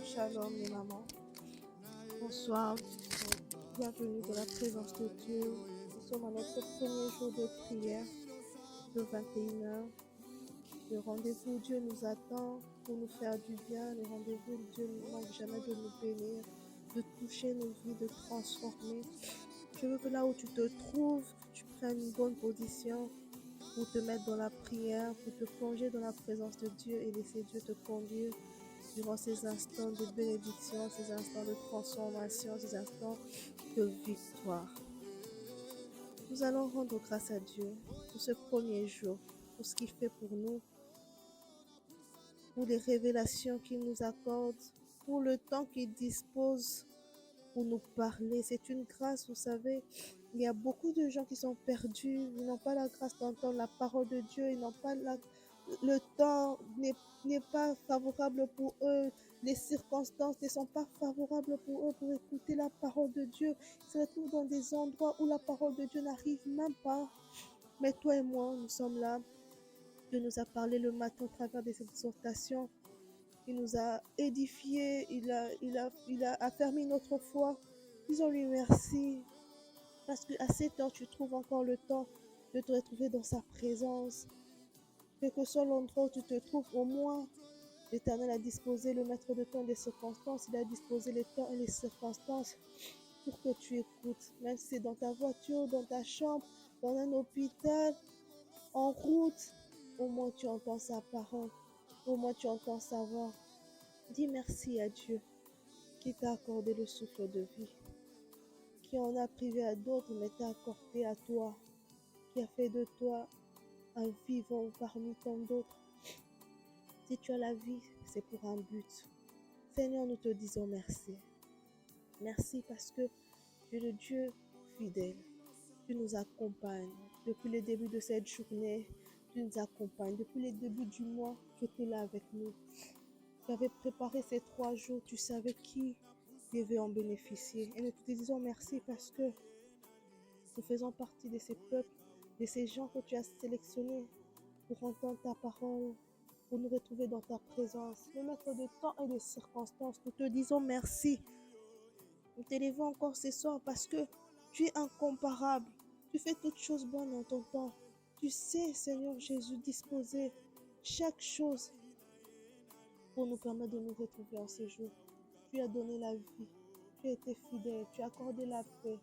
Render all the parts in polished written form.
Shalom les mamans. Bonsoir. Bienvenue dans la présence de Dieu. Nous sommes à notre premier jour de prière de 21h. Le rendez-vous, Dieu nous attend pour nous faire du bien. Le rendez-vous, Dieu ne manque jamais de nous bénir, de toucher nos vies, de transformer. Je veux que là où tu te trouves, tu prennes une bonne position pour te mettre dans la prière, pour te plonger dans la présence de Dieu et laisser Dieu te conduire durant ces instants de bénédiction, ces instants de transformation, ces instants de victoire. Nous allons rendre grâce à Dieu pour ce premier jour, pour ce qu'il fait pour nous, pour les révélations qu'il nous accorde, pour le temps qu'il dispose pour nous parler. C'est une grâce, vous savez. Il y a beaucoup de gens qui sont perdus, ils n'ont pas la grâce d'entendre la parole de Dieu, ils n'ont pas le temps n'est pas favorable pour eux, les circonstances ne sont pas favorables pour eux pour écouter la parole de Dieu. Ils se retrouvent dans des endroits où la parole de Dieu n'arrive même pas. Mais toi et moi, nous sommes là. Dieu nous a parlé le matin au travers de cette exhortation. Il nous a édifiés, il a affermi notre foi. Disons-lui merci. Parce qu'à cette heure, tu trouves encore le temps de te retrouver dans sa présence. Quel que soit l'endroit où tu te trouves, au moins, l'Éternel a disposé le maître de temps et des circonstances. Il a disposé les temps et les circonstances pour que tu écoutes. Même si c'est dans ta voiture, dans ta chambre, dans un hôpital, en route, au moins tu entends sa parole. Au moins tu entends sa voix. Dis merci à Dieu qui t'a accordé le souffle de vie, qui en a privé à d'autres, mais t'a accordé à toi, qui a fait de toi un vivant parmi tant d'autres. Si tu as la vie, c'est pour un but. Seigneur, nous te disons merci. Merci parce que tu es le Dieu fidèle. Tu nous accompagnes depuis le début de cette journée. Tu nous accompagnes depuis le début du mois. Tu étais là avec nous. Tu avais préparé ces 3 jours. Tu savais qui devait en bénéficier. Et nous te disons merci parce que nous faisons partie de ces peuples, de ces gens que tu as sélectionnés pour entendre ta parole, pour nous retrouver dans ta présence. Le maître de temps et de circonstances, nous te disons merci. Nous t'élevons encore ce soir parce que tu es incomparable. Tu fais toutes choses bonnes en ton temps. Tu sais, Seigneur Jésus, disposer chaque chose pour nous permettre de nous retrouver en ce jour. Tu as donné la vie. Tu as été fidèle. Tu as accordé la paix.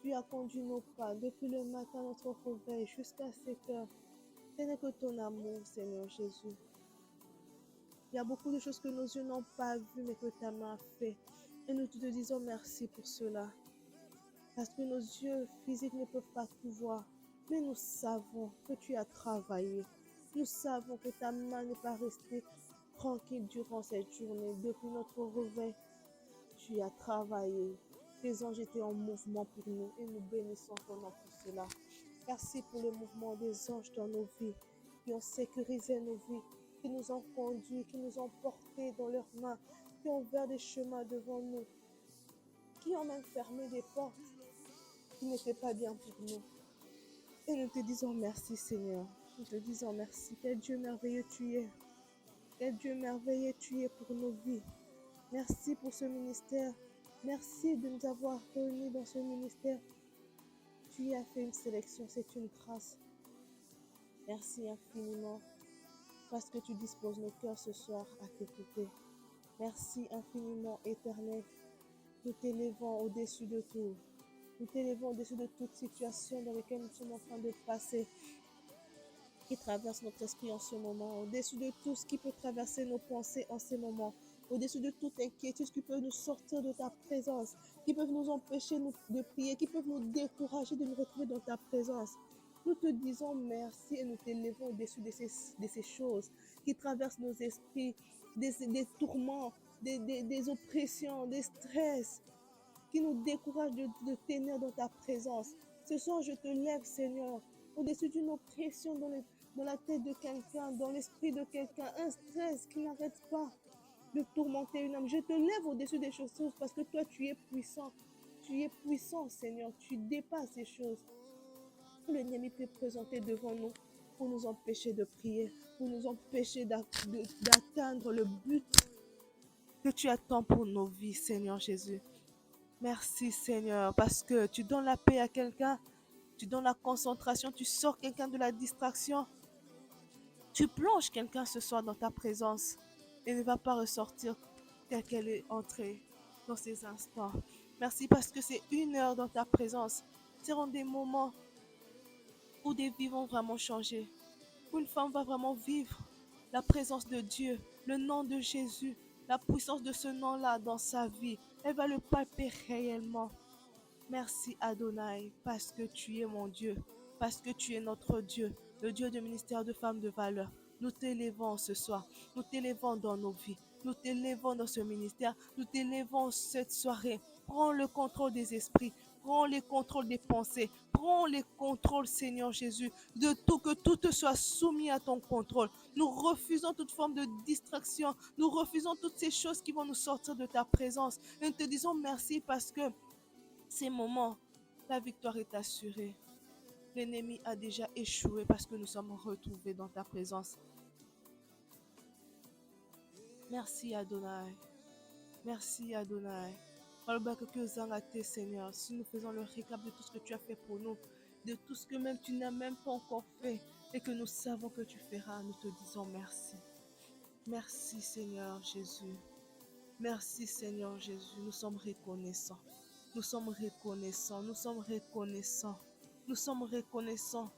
Tu as conduit nos pas depuis le matin, notre réveil, jusqu'à cette heure. Ce n'est que ton amour, Seigneur Jésus. Il y a beaucoup de choses que nos yeux n'ont pas vues, mais que ta main a fait. Et nous te disons merci pour cela. Parce que nos yeux physiques ne peuvent pas tout voir. Mais nous savons que tu as travaillé. Nous savons que ta main n'est pas restée tranquille durant cette journée. Depuis notre réveil, tu as travaillé. Tes anges étaient en mouvement pour nous et nous bénissons ton nom pour cela. Merci pour le mouvement des anges dans nos vies, qui ont sécurisé nos vies, qui nous ont conduits, qui nous ont portés dans leurs mains, qui ont ouvert des chemins devant nous, qui ont même fermé des portes qui n'étaient pas bien pour nous. Et nous te disons merci, Seigneur. Nous te disons merci. Quel Dieu merveilleux tu es. Quel Dieu merveilleux tu es pour nos vies. Merci pour ce ministère. Merci de nous avoir réunis dans ce ministère. Tu y as fait une sélection, c'est une grâce. Merci infiniment parce que tu disposes nos cœurs ce soir à t'écouter. Merci infiniment, Éternel. Nous t'élevons au-dessus de tout. Nous t'élevons au-dessus de toute situation dans laquelle nous sommes en train de passer, qui traverse notre esprit en ce moment, au-dessus de tout ce qui peut traverser nos pensées en ce moment, au-dessus de toute inquiétude qui peut nous sortir de ta présence, qui peuvent nous empêcher de prier, qui peuvent nous décourager de nous retrouver dans ta présence. Nous te disons merci et nous t'élevons au-dessus de ces choses qui traversent nos esprits, des tourments, des oppressions, des stress, qui nous découragent de tenir dans ta présence. Ce soir, je te lève, Seigneur, au-dessus d'une oppression dans la tête de quelqu'un, dans l'esprit de quelqu'un, un stress qui n'arrête pas de tourmenter une âme. Je te lève au-dessus des choses parce que toi, tu es puissant. Tu es puissant, Seigneur. Tu dépasses ces choses. L'ennemi peut présenter devant nous pour nous empêcher de prier, pour nous empêcher d'atteindre le but que tu attends pour nos vies, Seigneur Jésus. Merci, Seigneur, parce que tu donnes la paix à quelqu'un, tu donnes la concentration, tu sors quelqu'un de la distraction, tu plonges quelqu'un ce soir dans ta présence et ne va pas ressortir telle qu'elle est entrée dans ces instants. Merci parce que c'est 1 heure dans ta présence. Ce seront des moments où des vies vont vraiment changer, où une femme va vraiment vivre la présence de Dieu, le nom de Jésus, la puissance de ce nom-là dans sa vie. Elle va le palper réellement. Merci Adonai, parce que tu es mon Dieu, parce que tu es notre Dieu, le Dieu du ministère de femmes de valeur. Nous t'élevons ce soir, nous t'élevons dans nos vies, nous t'élevons dans ce ministère, nous t'élevons cette soirée. Prends le contrôle des esprits, prends le contrôle des pensées, prends le contrôle, Seigneur Jésus, de tout, que tout te soit soumis à ton contrôle. Nous refusons toute forme de distraction, nous refusons toutes ces choses qui vont nous sortir de ta présence. Et nous te disons merci parce que ces moments, la victoire est assurée. L'ennemi a déjà échoué parce que nous sommes retrouvés dans ta présence. Merci Adonai. Merci Adonai. Seigneur, si nous faisons le récap de tout ce que tu as fait pour nous, de tout ce que même tu n'as même pas encore fait et que nous savons que tu feras, nous te disons merci. Merci Seigneur Jésus. Merci Seigneur Jésus. Nous sommes reconnaissants. Nous sommes reconnaissants. Nous sommes reconnaissants. Nous sommes reconnaissants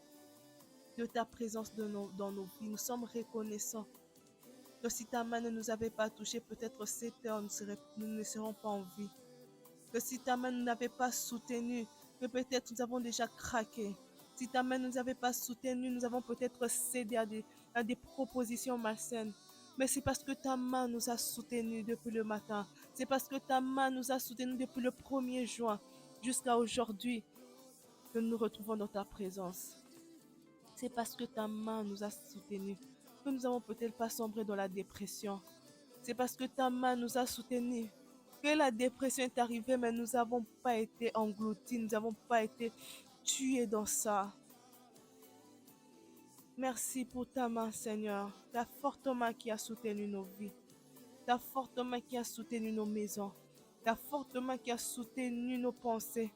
de ta présence dans nos vies. Nous sommes reconnaissants que si ta main ne nous avait pas touchés, peut-être 7 heures, nous ne serons pas en vie. Que si ta main ne nous avait pas soutenus, que peut-être nous avons déjà craqué. Si ta main ne nous avait pas soutenus, nous avons peut-être cédé à des propositions malsaines. Mais c'est parce que ta main nous a soutenus depuis le matin. C'est parce que ta main nous a soutenus depuis le 1er juin jusqu'à aujourd'hui que nous nous retrouvons dans ta présence. C'est parce que ta main nous a soutenus que nous n'avons peut-être pas sombré dans la dépression. C'est parce que ta main nous a soutenus que la dépression est arrivée, mais nous n'avons pas été engloutis, nous n'avons pas été tués dans ça. Merci pour ta main, Seigneur, ta forte main qui a soutenu nos vies, ta forte main qui a soutenu nos maisons, ta forte main qui a soutenu nos pensées,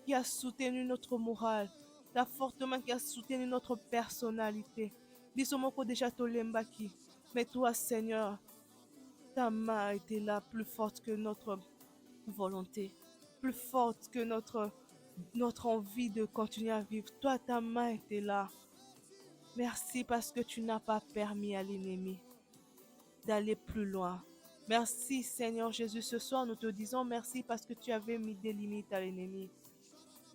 qui a soutenu notre morale, ta forte main qui a soutenu notre personnalité. Bisomoko déjà tolembaki. Mais toi, Seigneur, ta main a été là, plus forte que notre volonté, plus forte que notre envie de continuer à vivre. Toi, ta main était là. Merci parce que tu n'as pas permis à l'ennemi d'aller plus loin. Merci Seigneur Jésus. Ce soir, nous te disons merci parce que tu avais mis des limites à l'ennemi.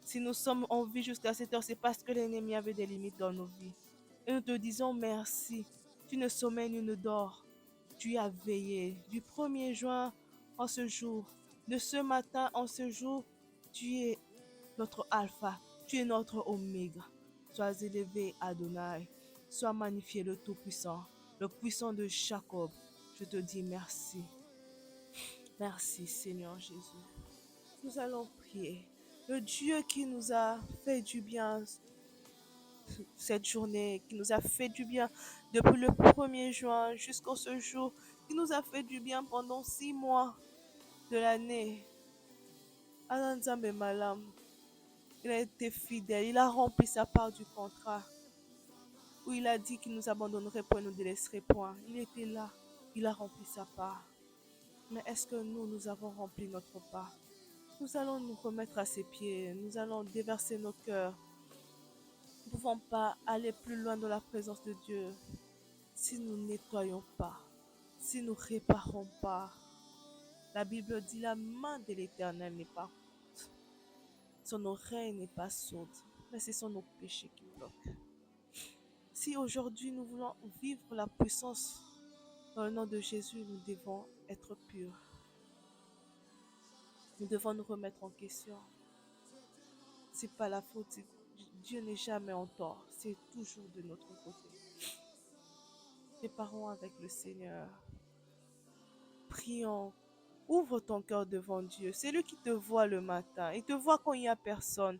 Si nous sommes en vie jusqu'à cette heure, c'est parce que l'ennemi avait des limites dans nos vies. Et nous te disons merci. Tu ne sommeilles ni ne dors. Tu as veillé du 1er juin en ce jour, de ce matin en ce jour. Tu es notre alpha, tu es notre oméga. Sois élevé, Adonai. Sois magnifié, le Tout-Puissant, le puissant de Jacob. Je te dis merci. Merci, Seigneur Jésus. Nous allons prier. Le Dieu qui nous a fait du bien cette journée, qui nous a fait du bien depuis le 1er juin jusqu'à ce jour, qui nous a fait du bien pendant 6 mois de l'année. Ananzambe Malam, il a été fidèle, il a rempli sa part du contrat, où il a dit qu'il nous abandonnerait point, nous délaisserait point. Il était là, il a rempli sa part. Mais est-ce que nous avons rempli notre part? Nous allons nous remettre à ses pieds, nous allons déverser nos cœurs. Nous ne pouvons pas aller plus loin dans la présence de Dieu si nous ne nettoyons pas, si nous ne réparons pas. La Bible dit la main de l'Éternel n'est pas courte, son oreille n'est pas sourde, mais ce sont nos péchés qui bloquent. Si aujourd'hui nous voulons vivre la puissance dans le nom de Jésus, nous devons être purs. Nous devons nous remettre en question. c'est pas la faute. Dieu n'est jamais en tort. C'est toujours de notre côté. Séparons avec le Seigneur. Prions. Ouvre ton cœur devant Dieu. C'est lui qui te voit le matin. Il te voit quand il n'y a personne.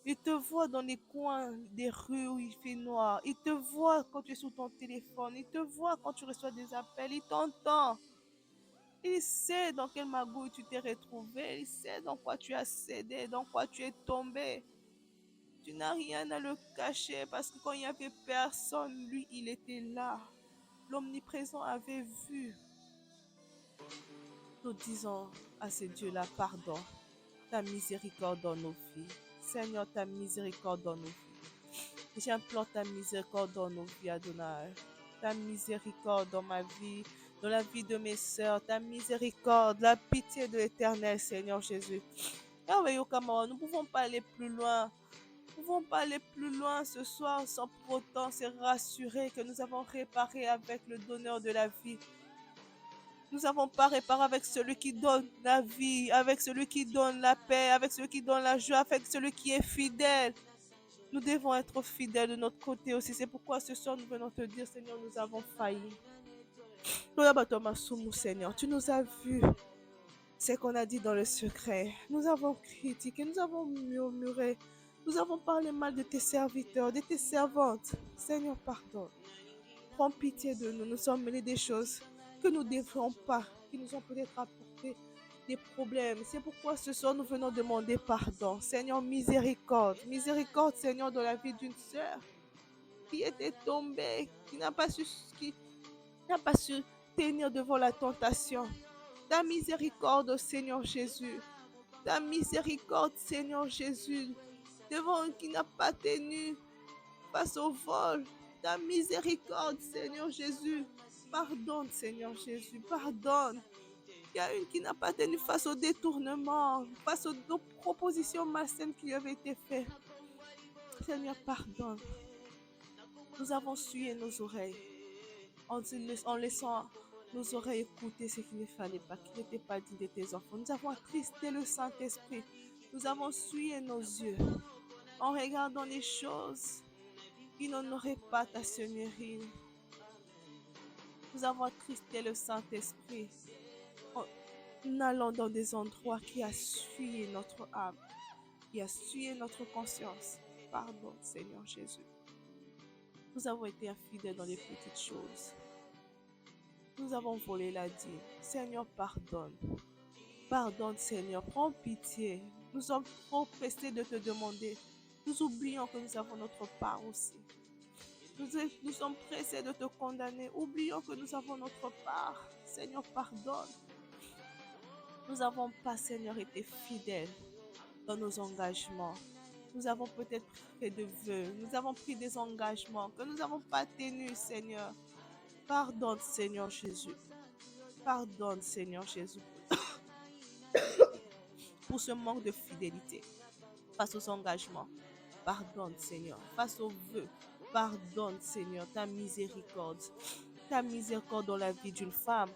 Il te voit dans les coins des rues où il fait noir. Il te voit quand tu es sur ton téléphone. Il te voit quand tu reçois des appels. Il t'entend. Il sait dans quelle magouille tu t'es retrouvé. Il sait dans quoi tu as cédé, dans quoi tu es tombé. Tu n'as rien à le cacher parce que quand il n'y avait personne, lui, il était là. L'omniprésent avait vu. Nous disons à ce Dieu-là, pardon, ta miséricorde dans nos vies. Seigneur, ta miséricorde dans nos vies. J'implore ta miséricorde dans nos vies, Adonai. Ta miséricorde dans ma vie, dans la vie de mes sœurs. Ta miséricorde, la pitié de l'Éternel, Seigneur Jésus. Yahweh Yokamara, nous ne pouvons pas aller plus loin. Nous ne pouvons pas aller plus loin ce soir sans pour autant se rassurer que nous avons réparé avec le donneur de la vie. Nous n'avons pas réparé avec celui qui donne la vie, avec celui qui donne la paix, avec celui qui donne la joie, avec celui qui est fidèle. Nous devons être fidèles de notre côté aussi. C'est pourquoi ce soir nous venons te dire, Seigneur, nous avons failli. Seigneur, tu nous as vus. C'est qu'on a dit dans le secret. Nous avons critiqué, nous avons murmuré, nous avons parlé mal de tes serviteurs, de tes servantes. Seigneur, pardonne. Prends pitié de nous. Nous sommes mêlés des choses que nous ne devions pas, qui nous ont peut-être apporté des problèmes. C'est pourquoi ce soir nous venons demander pardon. Seigneur, miséricorde. Miséricorde, Seigneur, dans la vie d'une sœur qui était tombée, qui n'a pas su tenir devant la tentation. Ta miséricorde, Seigneur Jésus. Ta miséricorde, Seigneur Jésus, devant qui n'a pas tenu face au vol. Ta miséricorde, Seigneur Jésus. Pardonne, Seigneur Jésus, pardonne. Il y a une qui n'a pas tenu face au détournement, face aux propositions malsaines qui lui avaient été faites. Seigneur, pardonne. Nous avons sué nos oreilles en laissant nos oreilles écouter ce qu'il ne fallait pas, qui n'était pas dit de tes enfants. Nous avons attristé le Saint-Esprit. Nous avons sué nos yeux en regardant les choses qui n'honoraient pas ta seigneurie. Nous avons attristé le Saint-Esprit en allant dans des endroits qui a souillé notre âme, qui a souillé notre conscience. Pardon, Seigneur Jésus. Nous avons été infidèles dans les petites choses. Nous avons volé la dîme. Seigneur, pardonne. Pardonne, Seigneur. Prends pitié. Nous sommes trop pressés de te demander. Nous oublions que nous avons notre part aussi. Nous sommes pressés de te condamner. Oublions que nous avons notre part. Seigneur, pardonne. Nous n'avons pas, Seigneur, été fidèles dans nos engagements. Nous avons peut-être fait de vœux. Nous avons pris des engagements que nous n'avons pas tenus, Seigneur. Pardonne, Seigneur Jésus. Pardonne, Seigneur Jésus, pour ce manque de fidélité face aux engagements. Pardonne, Seigneur. Face aux vœux. Pardonne, Seigneur, ta miséricorde. Ta miséricorde dans la vie d'une femme.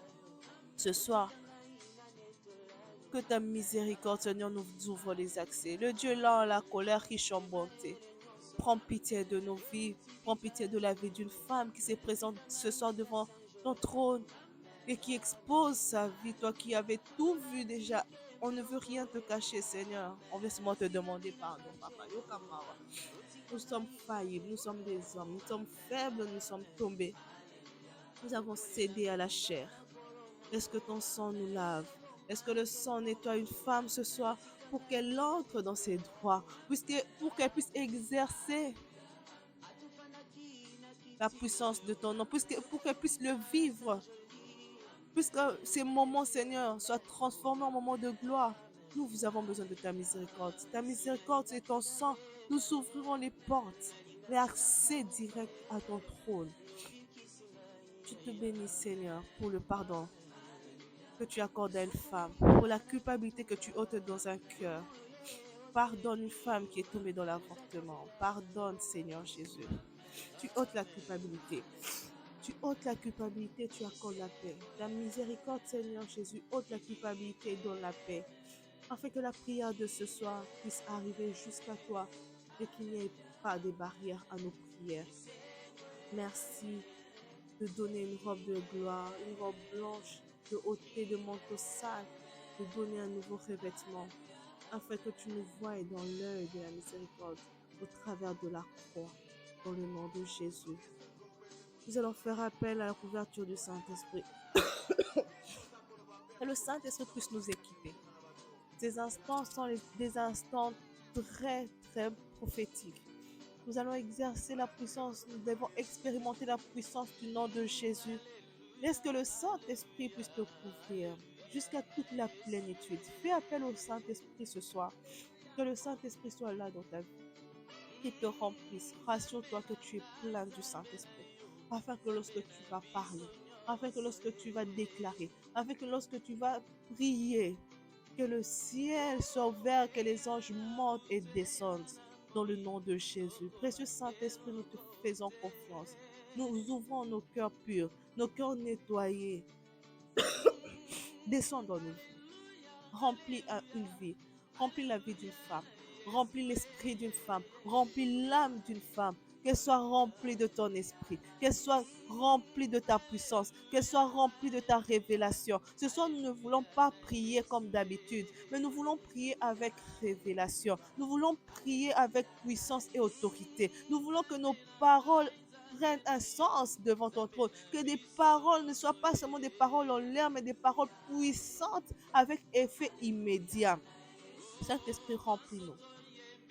Ce soir, que ta miséricorde, Seigneur, nous ouvre les accès. Le Dieu lent à la colère, riche en bonté. Prends pitié de nos vies. Prends pitié de la vie d'une femme qui se présente ce soir devant ton trône et qui expose sa vie. Toi qui avais tout vu déjà. On ne veut rien te cacher, Seigneur. On veut seulement te demander pardon, Papa. Nous sommes faillibles, nous sommes des hommes, nous sommes faibles, nous sommes tombés. Nous avons cédé à la chair. Est-ce que ton sang nous lave? Est-ce que le sang nettoie une femme ce soir pour qu'elle entre dans ses droits, pour qu'elle puisse exercer la puissance de ton nom, pour qu'elle puisse le vivre, puisque ces moments, Seigneur, soient transformés en moments de gloire? Nous avons besoin de ta miséricorde. Ta miséricorde, c'est ton sang. Nous ouvrirons les portes, l'accès direct à ton trône. Je te bénis, Seigneur, pour le pardon que tu accordes à une femme, pour la culpabilité que tu ôtes dans un cœur. Pardonne une femme qui est tombée dans l'avortement. Pardonne, Seigneur Jésus. Tu ôtes la culpabilité. Tu ôtes la culpabilité, tu accordes la paix. La miséricorde, Seigneur Jésus, ôte la culpabilité et donne la paix. afin que la prière de ce soir puisse arriver jusqu'à toi et qu'il n'y ait pas de barrière à nos prières. Merci de donner une robe de gloire, une robe blanche, de ôter de manteau sale, de donner un nouveau revêtement, afin que tu nous voies dans l'œil de la miséricorde au travers de la croix, dans le nom de Jésus. Nous allons faire appel à la couverture du Saint-Esprit. Que le Saint-Esprit puisse nous équiper. Ces instants sont des instants très, très prophétiques. Nous allons exercer la puissance, nous devons expérimenter la puissance du nom de Jésus. Laisse que le Saint-Esprit puisse te couvrir jusqu'à toute la plénitude. Fais appel au Saint-Esprit ce soir. Que le Saint-Esprit soit là dans ta vie, qu'il te remplisse. Rassure-toi que tu es plein du Saint-Esprit, afin que lorsque tu vas parler, afin que lorsque tu vas déclarer, afin que lorsque tu vas prier, que le ciel soit ouvert, que les anges montent et descendent dans le nom de Jésus. Précieux Saint-Esprit, nous te faisons confiance. Nous ouvrons nos cœurs purs, nos cœurs nettoyés. Descends dans nos vies. Remplis une vie. Remplis la vie d'une femme. Remplis l'esprit d'une femme. Remplis l'âme d'une femme. Qu'elle soit remplie de ton esprit. Qu'elle soit remplie de ta puissance. Qu'elle soit remplie de ta révélation. Ce soir, nous ne voulons pas prier comme d'habitude, mais nous voulons prier avec révélation. Nous voulons prier avec puissance et autorité. Nous voulons que nos paroles prennent un sens devant ton trône. Que des paroles ne soient pas seulement des paroles en l'air, mais des paroles puissantes avec effet immédiat. Saint-Esprit, remplis-nous.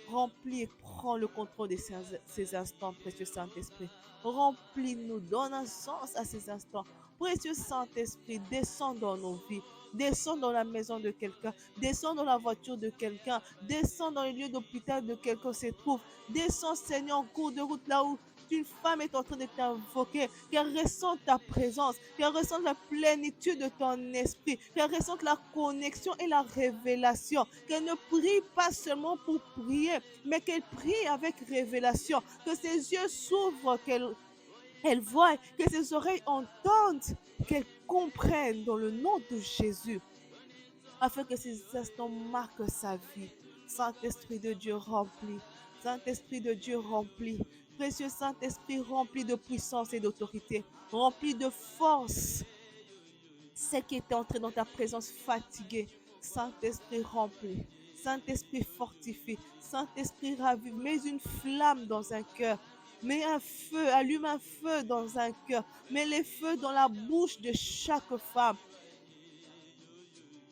Remplis et prends le contrôle de ces instants, précieux Saint-Esprit. Remplis-nous, donne un sens à ces instants. Précieux Saint-Esprit, descends dans nos vies. Descends dans la maison de quelqu'un. Descends dans la voiture de quelqu'un. Descends dans le lieu d'hôpital de quelqu'un se trouve. Descends, Seigneur, en cours de route là où une femme est en train de t'invoquer, qu'elle ressente ta présence, qu'elle ressente la plénitude de ton esprit, qu'elle ressente la connexion et la révélation, qu'elle ne prie pas seulement pour prier, mais qu'elle prie avec révélation, que ses yeux s'ouvrent, qu'elle voit, que ses oreilles entendent, qu'elle comprenne dans le nom de Jésus, afin que ces instants marquent sa vie. Saint-Esprit de Dieu rempli, Saint-Esprit de Dieu rempli, précieux Saint-Esprit rempli de puissance et d'autorité, rempli de force. Celle qui était entrée dans ta présence fatiguée, Saint-Esprit rempli, Saint-Esprit fortifie, Saint-Esprit ravive, mets une flamme dans un cœur, mets un feu, allume un feu dans un cœur, mets les feux dans la bouche de chaque femme.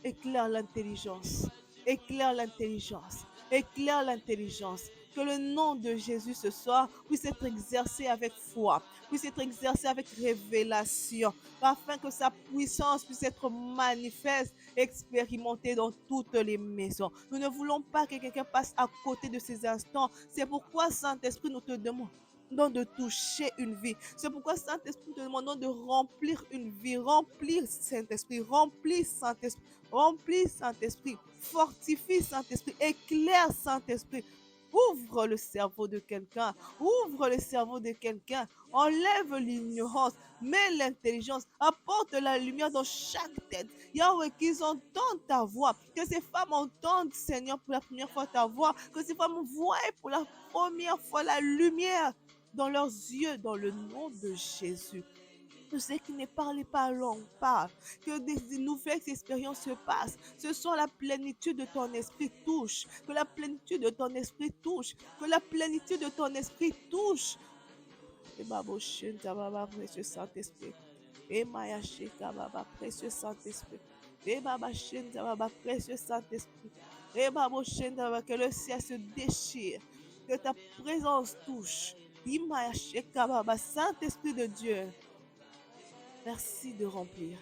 Éclaire l'intelligence, éclaire l'intelligence, éclaire l'intelligence. Que le nom de Jésus ce soir puisse être exercé avec foi, puisse être exercé avec révélation, afin que sa puissance puisse être manifeste, expérimentée dans toutes les maisons. Nous ne voulons pas que quelqu'un passe à côté de ces instants. C'est pourquoi, Saint-Esprit, nous te demandons de toucher une vie. C'est pourquoi, Saint-Esprit, nous te demandons de remplir une vie. Remplir, Saint-Esprit, remplis, Saint-Esprit, remplis, Saint-Esprit, fortifie, Saint-Esprit, éclaire, Saint-Esprit. Ouvre le cerveau de quelqu'un, ouvre le cerveau de quelqu'un, enlève l'ignorance, mets l'intelligence, apporte la lumière dans chaque tête. Yahweh, qu'ils entendent ta voix, que ces femmes entendent, Seigneur, pour la première fois ta voix, que ces femmes voient pour la première fois la lumière dans leurs yeux, dans le nom de Jésus. Tous ceux qui ne parlent pas langue parlent, que des nouvelles expériences se passent. Ce soit la plénitude de ton esprit touche, que la plénitude de ton esprit touche, que la plénitude de ton esprit touche. Et Babo Shinta Baba, précieux Saint-Esprit. Et Maya Shika Baba, précieux Saint-Esprit. Et Baba Shinta Baba, précieux Saint-Esprit. Et Babo Shinta Baba, que le ciel se déchire, que ta présence touche. Imaya Shika Baba, Saint-Esprit de Dieu. Merci de remplir.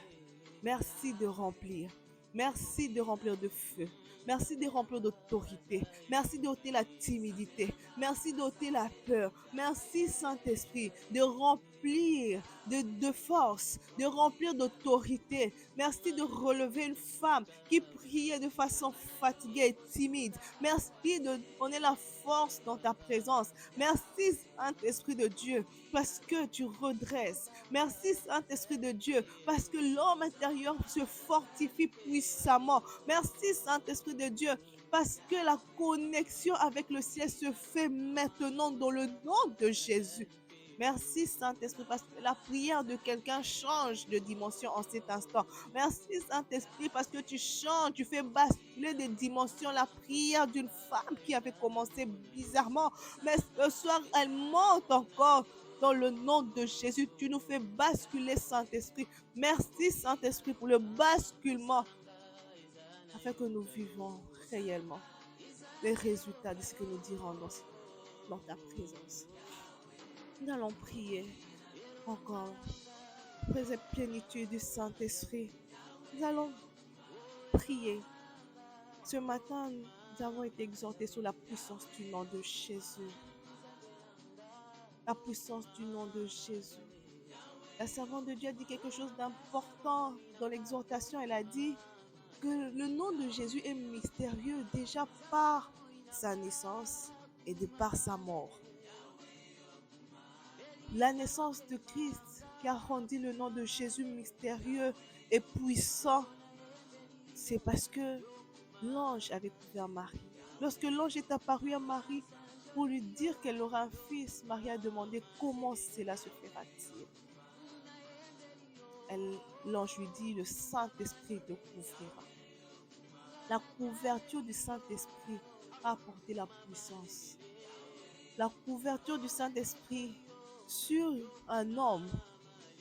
Merci de remplir. Merci de remplir de feu. Merci de remplir d'autorité. Merci d'ôter la timidité. Merci d'ôter la peur. Merci, Saint-Esprit, de remplir remplir de force, de remplir d'autorité. Merci de relever une femme qui priait de façon fatiguée et timide. Merci de donner la force dans ta présence. Merci, Saint-Esprit de Dieu, parce que tu redresses. Merci, Saint-Esprit de Dieu, parce que l'homme intérieur se fortifie puissamment. Merci, Saint-Esprit de Dieu, parce que la connexion avec le ciel se fait maintenant dans le nom de Jésus. Merci Saint-Esprit parce que la prière de quelqu'un change de dimension en cet instant. Merci Saint-Esprit parce que tu changes, tu fais basculer des dimensions la prière d'une femme qui avait commencé bizarrement. Mais ce soir, elle monte encore dans le nom de Jésus. Tu nous fais basculer Saint-Esprit. Merci Saint-Esprit pour le basculement afin que nous vivons réellement les résultats de ce que nous dirons dans ta présence. Nous allons prier encore pour cette plénitude du Saint-Esprit. Nous allons prier. Ce matin, nous avons été exhortés sur la puissance du nom de Jésus. La puissance du nom de Jésus. La servante de Dieu a dit quelque chose d'important dans l'exhortation. Elle a dit que le nom de Jésus est mystérieux déjà par sa naissance et de par sa mort. La naissance de Christ qui a rendu le nom de Jésus mystérieux et puissant, c'est parce que l'ange avait couvert Marie. Lorsque l'ange est apparu à Marie pour lui dire qu'elle aura un fils, Marie a demandé comment cela se fera-t-il. L'ange lui dit, le Saint-Esprit te couvrira. La couverture du Saint-Esprit a apporté la puissance. La couverture du Saint-Esprit sur un homme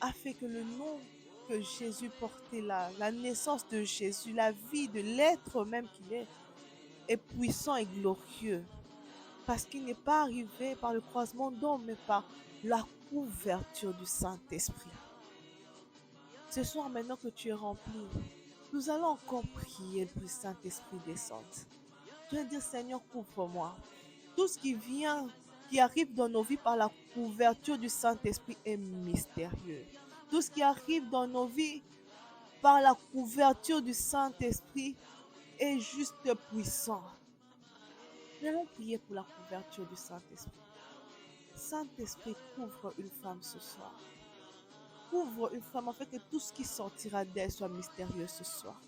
a fait que le nom que Jésus portait là, la naissance de Jésus, la vie de l'être même qu'il est puissant et glorieux. Parce qu'il n'est pas arrivé par le croisement d'hommes, mais par la couverture du Saint-Esprit. Ce soir, maintenant que tu es rempli, nous allons encore prier pour le Saint-Esprit descende. Tu vas dire, Seigneur, couvre-moi. Tout ce qui vient, qui arrive dans nos vies par la couverture du Saint-Esprit est mystérieux. Tout ce qui arrive dans nos vies par la couverture du Saint-Esprit est juste puissant. Nous allons prier pour la couverture du Saint-Esprit. Saint-Esprit, couvre une femme ce soir. Couvre une femme afin que tout ce qui sortira d'elle soit mystérieux ce soir.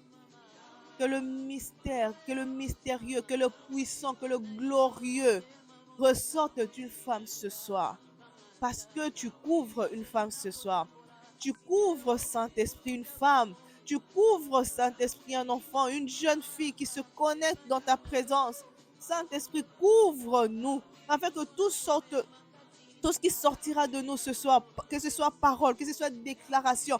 Que le mystère, que le mystérieux, que le puissant, que le glorieux ressorte d'une femme ce soir. Parce que tu couvres une femme ce soir. Tu couvres, Saint-Esprit, une femme. Tu couvres, Saint-Esprit, un enfant, une jeune fille qui se connecte dans ta présence. Saint-Esprit, couvre-nous afin que tout ce qui sortira de nous ce soir, que ce soit parole, que ce soit déclaration,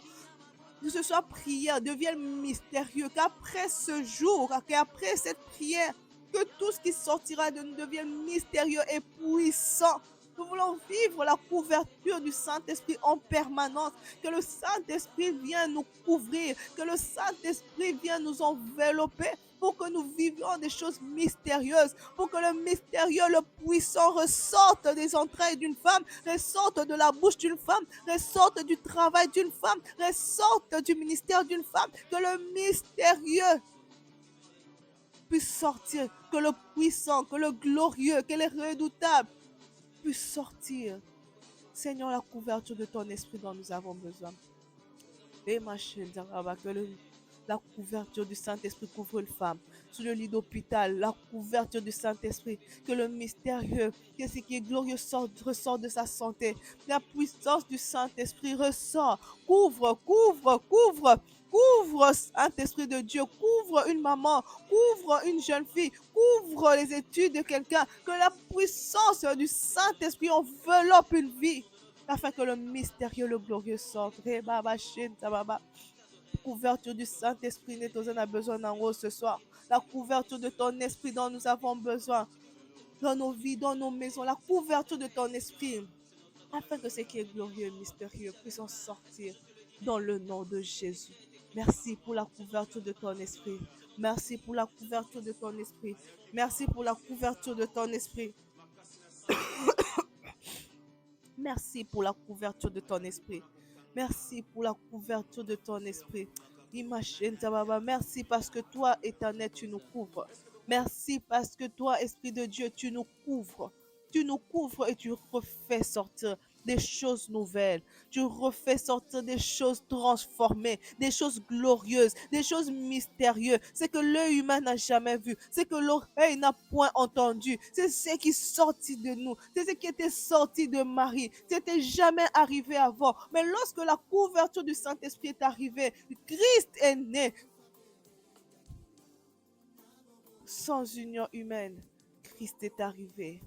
que ce soit prière, devienne mystérieux, qu'après ce jour, qu'après cette prière, que tout ce qui sortira de nous devienne mystérieux et puissant. Nous voulons vivre la couverture du Saint-Esprit en permanence. Que le Saint-Esprit vienne nous couvrir. Que le Saint-Esprit vienne nous envelopper pour que nous vivions des choses mystérieuses. Pour que le mystérieux, le puissant ressorte des entrailles d'une femme, ressorte de la bouche d'une femme, ressorte du travail d'une femme, ressorte du ministère d'une femme. Que le mystérieux puisse sortir. Que le puissant, que le glorieux, que le redoutable puisse sortir. Seigneur, la couverture de ton esprit dont nous avons besoin. Et ma chérie, que la couverture du Saint-Esprit couvre une femme. Sur le lit d'hôpital, la couverture du Saint-Esprit. Que le mystérieux, que ce qui est glorieux ressort de sa santé. La puissance du Saint-Esprit ressort. Couvre, couvre, couvre. Couvre, Saint-Esprit de Dieu, couvre une maman, couvre une jeune fille, couvre les études de quelqu'un, que la puissance du Saint-Esprit enveloppe une vie, afin que le mystérieux, le glorieux sorte. Couverture du Saint-Esprit, on a besoin d'un rose ce soir. La couverture de ton esprit dont nous avons besoin, dans nos vies, dans nos maisons, la couverture de ton esprit, afin que ce qui est glorieux et mystérieux puisse en sortir dans le nom de Jésus. Merci pour la couverture de ton esprit. Merci pour la couverture de ton esprit. Merci pour la couverture de ton esprit. Merci pour la couverture de ton esprit. Merci pour la couverture de ton esprit. Imagine, Baba. Merci parce que toi, éternel, tu nous couvres. Merci parce que toi, Esprit de Dieu, tu nous couvres. Tu nous couvres et tu refais sortir des choses nouvelles. Tu refais sortir des choses transformées, des choses glorieuses, des choses mystérieuses. C'est que l'œil humain n'a jamais vu, c'est que l'oreille n'a point entendu. C'est ce qui est sorti de nous, c'est ce qui était sorti de Marie. C'était jamais arrivé avant. Mais lorsque la couverture du Saint-Esprit est arrivée, Christ est né sans union humaine. Christ est arrivé.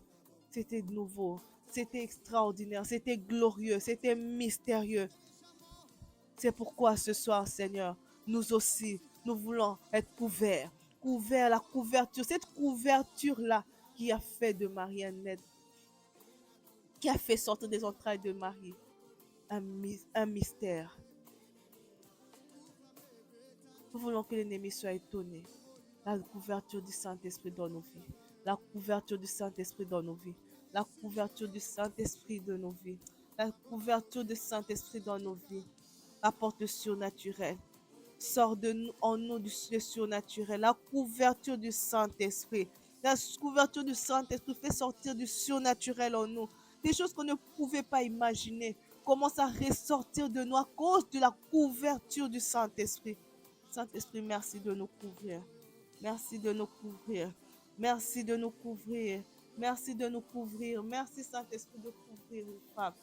C'était nouveau, c'était extraordinaire, c'était glorieux, c'était mystérieux. C'est pourquoi ce soir, Seigneur, nous aussi, nous voulons être couverts. Couverts, la couverture, cette couverture-là qui a fait de Marie un être, qui a fait sortir des entrailles de Marie un mystère. Nous voulons que l'ennemi soit étonné. La couverture du Saint-Esprit dans nos vies. La couverture du Saint-Esprit dans nos vies. La couverture du Saint-Esprit de nos vies. La couverture du Saint-Esprit dans nos vies. Apporte le surnaturel. Sort de nous, en nous le surnaturel. La couverture du Saint-Esprit. La couverture du Saint-Esprit fait sortir du surnaturel en nous. Des choses qu'on ne pouvait pas imaginer commencent à ressortir de nous à cause de la couverture du Saint-Esprit. Saint-Esprit, merci de nous couvrir. Merci de nous couvrir. Merci de nous couvrir. Merci de nous couvrir. Merci, Saint-Esprit, de couvrir les femmes.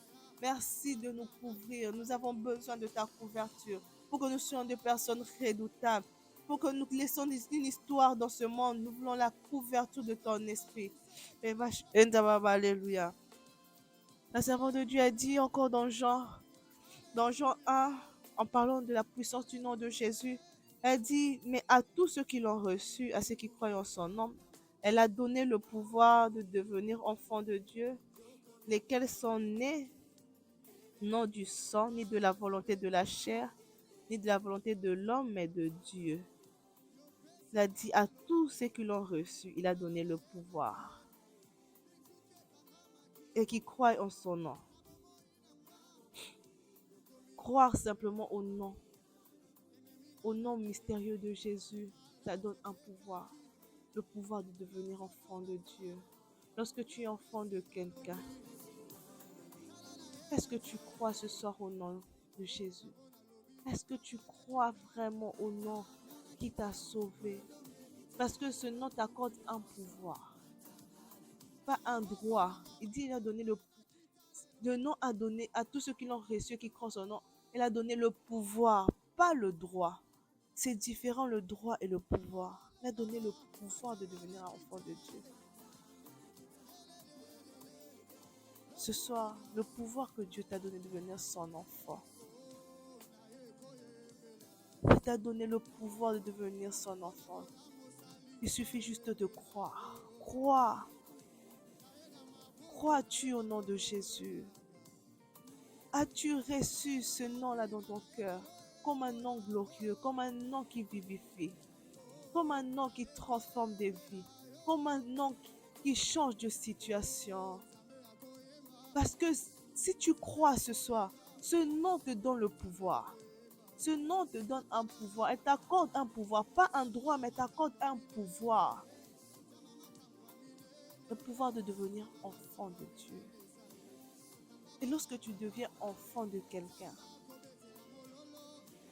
Merci de nous couvrir. Nous avons besoin de ta couverture pour que nous soyons des personnes redoutables. Pour que nous laissions une histoire dans ce monde. Nous voulons la couverture de ton esprit. Alléluia. La servante de Dieu a dit encore dans Jean 1, en parlant de la puissance du nom de Jésus, elle dit, mais à tous ceux qui l'ont reçu, à ceux qui croient en son nom, elle a donné le pouvoir de devenir enfants de Dieu, lesquels sont nés non du sang, ni de la volonté de la chair, ni de la volonté de l'homme, mais de Dieu. Il a dit à tous ceux qui l'ont reçu, il a donné le pouvoir et qui croient en son nom. Croire simplement au nom mystérieux de Jésus, ça donne un pouvoir. Le pouvoir de devenir enfant de Dieu. Lorsque tu es enfant de quelqu'un, est-ce que tu crois ce soir au nom de Jésus? Est-ce que tu crois vraiment au nom qui t'a sauvé? Parce que ce nom t'accorde un pouvoir, pas un droit. Il dit, il a donné le nom a donné à tous ceux qui l'ont reçu, qui croient son nom. Il a donné le pouvoir, pas le droit. C'est différent le droit et le pouvoir. Il a donné le pouvoir de devenir un enfant de Dieu. Ce soir, le pouvoir que Dieu t'a donné de devenir son enfant. Il t'a donné le pouvoir de devenir son enfant. Il suffit juste de croire. Crois. Crois-tu au nom de Jésus? As-tu reçu ce nom-là dans ton cœur comme un nom glorieux, comme un nom qui vivifie, comme un nom qui transforme des vies, comme un nom qui change de situation? Parce que si tu crois ce soir, ce nom te donne le pouvoir. Ce nom te donne un pouvoir. Elle t'accorde un pouvoir, pas un droit, mais t'accorde un pouvoir. Le pouvoir de devenir enfant de Dieu. Et lorsque tu deviens enfant de quelqu'un,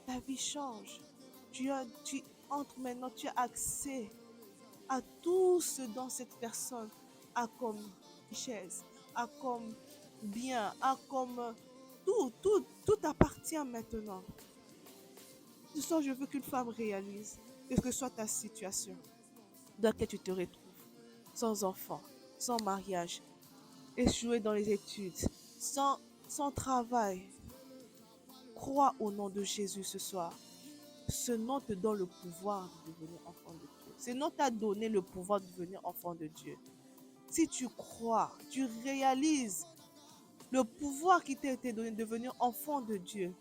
ta vie change. Tu entres maintenant, tu as accès à tout ce dont cette personne a comme richesse, a comme bien, a comme tout appartient maintenant. Ce soir, je veux qu'une femme réalise, quelle que soit ta situation dans laquelle tu te retrouves, sans enfant, sans mariage, échoué dans les études, sans travail. Crois au nom de Jésus ce soir. Ce nom te donne le pouvoir de devenir enfant de Dieu. Ce nom t'a donné le pouvoir de devenir enfant de Dieu. Si tu crois, tu réalises le pouvoir qui t'a été donné de devenir enfant de Dieu,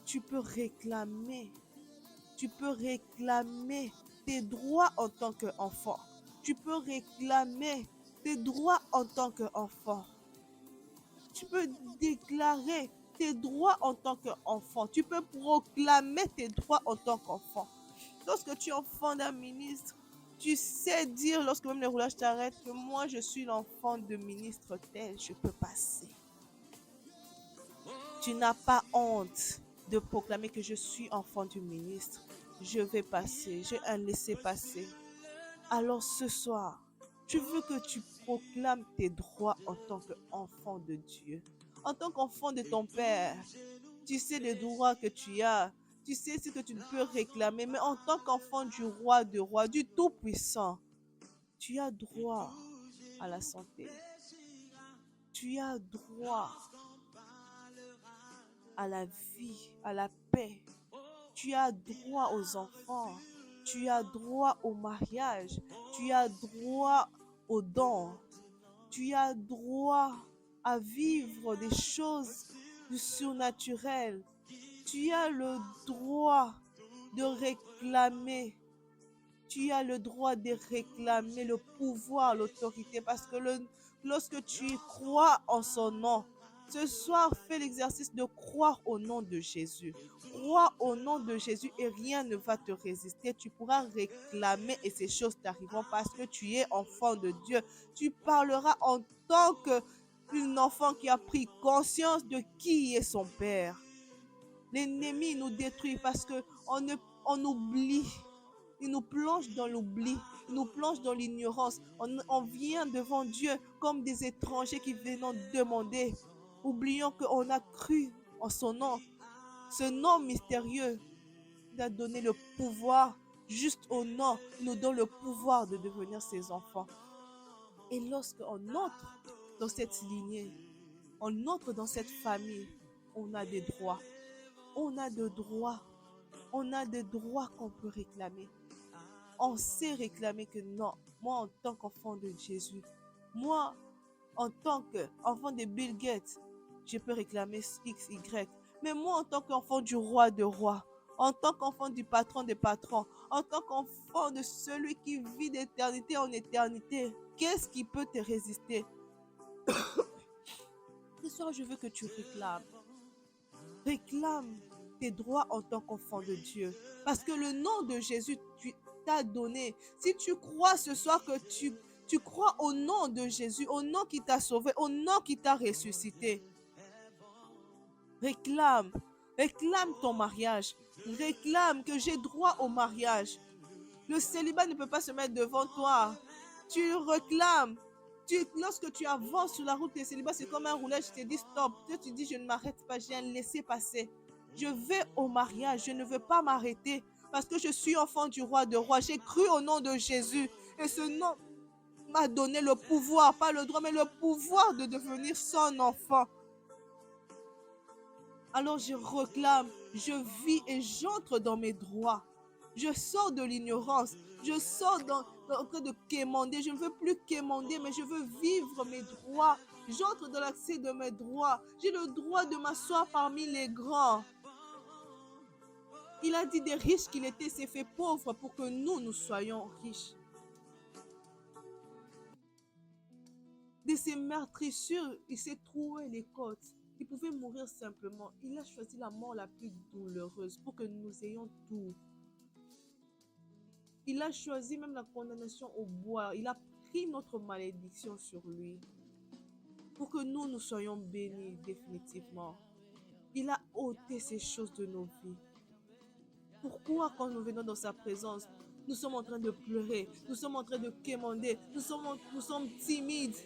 tu peux réclamer tes droits en tant qu'enfant. Tu peux réclamer tes droits en tant qu'enfant. Tu peux déclarer tes droits en tant qu'enfant. Tu peux proclamer tes droits en tant qu'enfant. Lorsque tu es enfant d'un ministre, tu sais dire, lorsque même les roulages t'arrêtent, que moi, je suis l'enfant de ministre tel, je peux passer. Tu n'as pas honte de proclamer que je suis enfant du ministre. Je vais passer, j'ai un laissez-passer. Alors ce soir, je veux que tu proclames tes droits en tant qu'enfant de Dieu, en tant qu'enfant de ton Père. Tu sais les droits que tu as, tu sais ce que tu peux réclamer, mais en tant qu'enfant du roi de roi, du Tout-Puissant, tu as droit à la santé, tu as droit à la vie, à la paix, tu as droit aux enfants, tu as droit au mariage, tu as droit aux dons, tu as droit à vivre des choses du surnaturel. Tu as le droit de réclamer. Tu as le droit de réclamer le pouvoir, l'autorité, parce que lorsque tu crois en son nom, ce soir, fais l'exercice de croire au nom de Jésus. Crois au nom de Jésus et rien ne va te résister. Tu pourras réclamer et ces choses t'arriveront parce que tu es enfant de Dieu. Tu parleras en tant qu'une enfant qui a pris conscience de qui est son Père. L'ennemi nous détruit parce que on oublie. Il nous plonge dans l'oubli, il nous plonge dans l'ignorance. On vient devant Dieu comme des étrangers qui viennent demander. Oublions qu'on a cru en son nom. Ce nom mystérieux nous a donné le pouvoir, juste au nom, il nous donne le pouvoir de devenir ses enfants. Et lorsqu'on entre dans cette lignée, on entre dans cette famille, on a des droits. On a des droits. On a des droits qu'on peut réclamer. On sait réclamer que non, moi en tant qu'enfant de Jésus, moi en tant qu'enfant de Bill Gates, je peux réclamer X, Y. Mais moi en tant qu'enfant du roi de rois, en tant qu'enfant du patron des patrons, en tant qu'enfant de celui qui vit d'éternité en éternité, qu'est-ce qui peut te résister? Ce soir, je veux que tu réclames. Réclame tes droits en tant qu'enfant de Dieu. Parce que le nom de Jésus t'a donné. Si tu crois ce soir que tu crois au nom de Jésus, au nom qui t'a sauvé, au nom qui t'a ressuscité, réclame. Réclame ton mariage. Réclame que j'ai droit au mariage. Le célibat ne peut pas se mettre devant toi. Tu réclames. Lorsque tu avances sur la route des célibats, c'est comme un roulage, je te dis stop. Toi, tu dis je ne m'arrête pas, j'ai un laisser-passer. Je vais au mariage, je ne veux pas m'arrêter parce que je suis enfant du roi de rois. J'ai cru au nom de Jésus et ce nom m'a donné le pouvoir, pas le droit, mais le pouvoir de devenir son enfant. Alors je réclame, je vis et j'entre dans mes droits. Je sors de l'ignorance. Je sors en train de quémander. Je ne veux plus quémander, mais je veux vivre mes droits. J'entre dans l'accès de mes droits. J'ai le droit de m'asseoir parmi les grands. Il a dit des riches qu'il était, s'est fait pauvre pour que nous soyons riches. De ces meurtrissures, il s'est troué les côtes. Il pouvait mourir simplement. Il a choisi la mort la plus douloureuse pour que nous ayons tout. Il a choisi même la condamnation au bois. Il a pris notre malédiction sur lui pour que nous soyons bénis définitivement. Il a ôté ces choses de nos vies. Pourquoi quand nous venons dans sa présence, nous sommes en train de pleurer, nous sommes en train de quémander, nous sommes timides?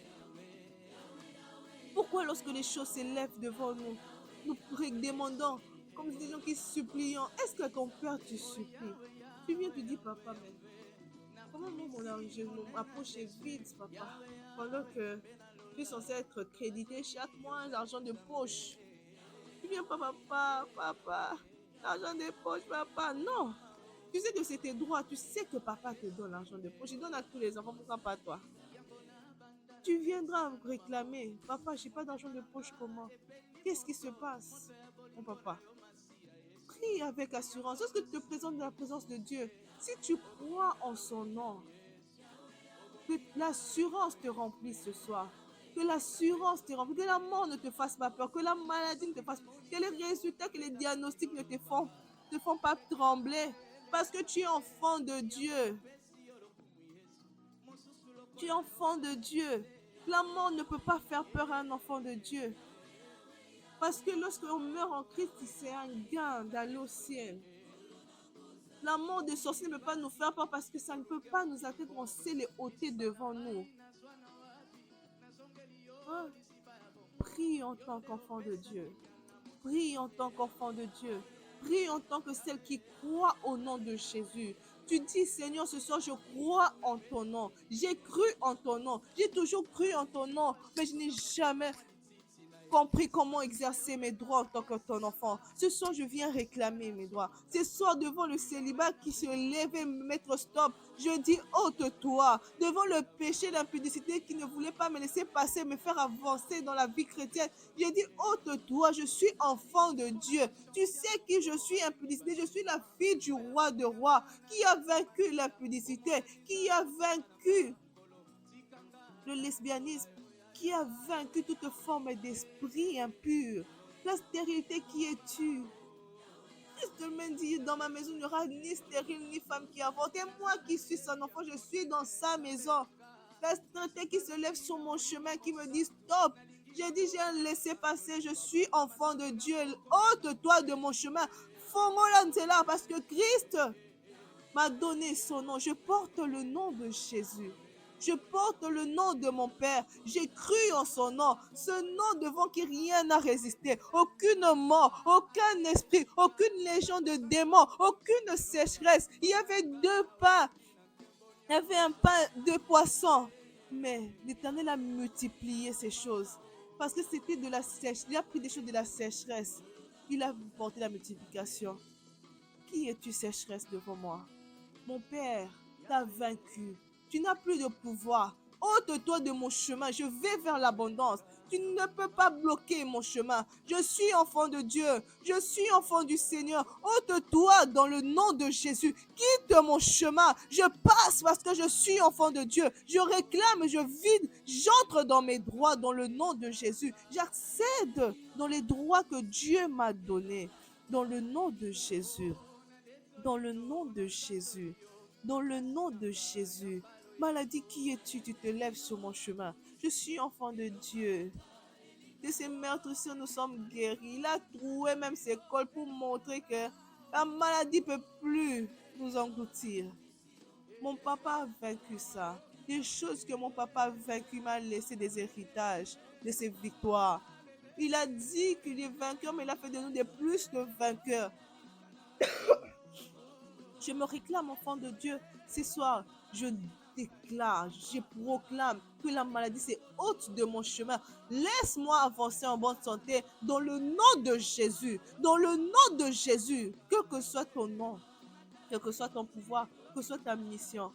Pourquoi lorsque les choses s'élèvent devant nous, nous demandons comme des gens qui supplient, est-ce que ton père te supplie? Tu viens, tu dis papa, mais comment moi ma poche est vide, papa, pendant que je suis censée être crédité chaque mois l'argent de poche. Tu viens, papa, l'argent de poche, papa. Non, tu sais que c'est tes droits, tu sais que papa te donne l'argent de poche, il donne à tous les enfants, pourquoi pas toi? Tu viendras réclamer, papa, j'ai pas d'argent de poche, comment? Qu'est-ce qui se passe, mon papa? Prie avec assurance. Lorsque tu te présentes dans la présence de Dieu, si tu crois en son nom, que l'assurance te remplisse ce soir. Que l'assurance te remplisse, que la mort ne te fasse pas peur, que la maladie ne te fasse pas peur, que les résultats, que les diagnostics ne te font pas trembler. Parce que tu es enfant de Dieu. Tu es enfant de Dieu. La mort ne peut pas faire peur à un enfant de Dieu. Parce que lorsqu'on meurt en Christ, c'est un gain d'aller au ciel. La mort des sorciers ne peut pas nous faire peur parce que ça ne peut pas nous atteindre. On sait les ôter devant nous. Hein? Prie en tant qu'enfant de Dieu. Prie en tant qu'enfant de Dieu. Prie en tant que celle qui croit au nom de Jésus. Tu dis, Seigneur, ce soir, je crois en ton nom. J'ai cru en ton nom. J'ai toujours cru en ton nom, mais je n'ai jamais compris comment exercer mes droits en tant que ton enfant. Ce soir, je viens réclamer mes droits. Ce soir, devant le célibat qui se lèvait me mettre stop, je dis ôte-toi. Devant le péché, l'impudicité qui ne voulait pas me laisser passer, me faire avancer dans la vie chrétienne, je dis ôte-toi. Je suis enfant de Dieu. Tu sais qui je suis, impudicité. Je suis la fille du roi de rois qui a vaincu l'impudicité, qui a vaincu le lesbianisme, qui a vaincu toute forme d'esprit impur. La stérilité, qui es-tu? Christ me dit, dans ma maison, il n'y aura ni stérile ni femme qui avorte. Et moi qui suis son enfant, je suis dans sa maison. La stérilité qui se lève sur mon chemin, qui me dit stop. J'ai dit, j'ai un laissez-passer, je suis enfant de Dieu. Ôte-toi de mon chemin. Faut-moi là parce que Christ m'a donné son nom. Je porte le nom de Jésus. Je porte le nom de mon Père. J'ai cru en son nom. Ce nom devant qui rien n'a résisté. Aucune mort, aucun esprit, aucune légion de démons, aucune sécheresse. Il y avait 2 pains. Il y avait un pain, 2 poissons. Mais l'Éternel a multiplié ces choses. Parce que c'était de la sécheresse. Il a pris des choses de la sécheresse. Il a porté la multiplication. Qui es-tu, sécheresse, devant moi? Mon Père t'a vaincu. Tu n'as plus de pouvoir. Ôte-toi de mon chemin. Je vais vers l'abondance. Tu ne peux pas bloquer mon chemin. Je suis enfant de Dieu. Je suis enfant du Seigneur. Ôte-toi dans le nom de Jésus. Quitte mon chemin. Je passe parce que je suis enfant de Dieu. Je réclame, je vide. J'entre dans mes droits dans le nom de Jésus. J'accède dans les droits que Dieu m'a donnés. Dans le nom de Jésus. Dans le nom de Jésus. Dans le nom de Jésus. Maladie, qui es-tu? Tu te lèves sur mon chemin. Je suis enfant de Dieu. De ces meurtres-ci, nous sommes guéris. Il a troué même ses cols pour montrer que la maladie ne peut plus nous engloutir. Mon papa a vaincu ça. Des choses que mon papa a vaincu m'a laissé des héritages de ses victoires. Il a dit qu'il est vainqueur, mais il a fait de nous des plus de vainqueurs. Je me réclame enfant de Dieu. Ce soir, je déclare, je proclame que la maladie s'est ôte de mon chemin. Laisse-moi avancer en bonne santé dans le nom de Jésus. Dans le nom de Jésus. Quel que soit ton nom, quel que soit ton pouvoir, que soit ta mission.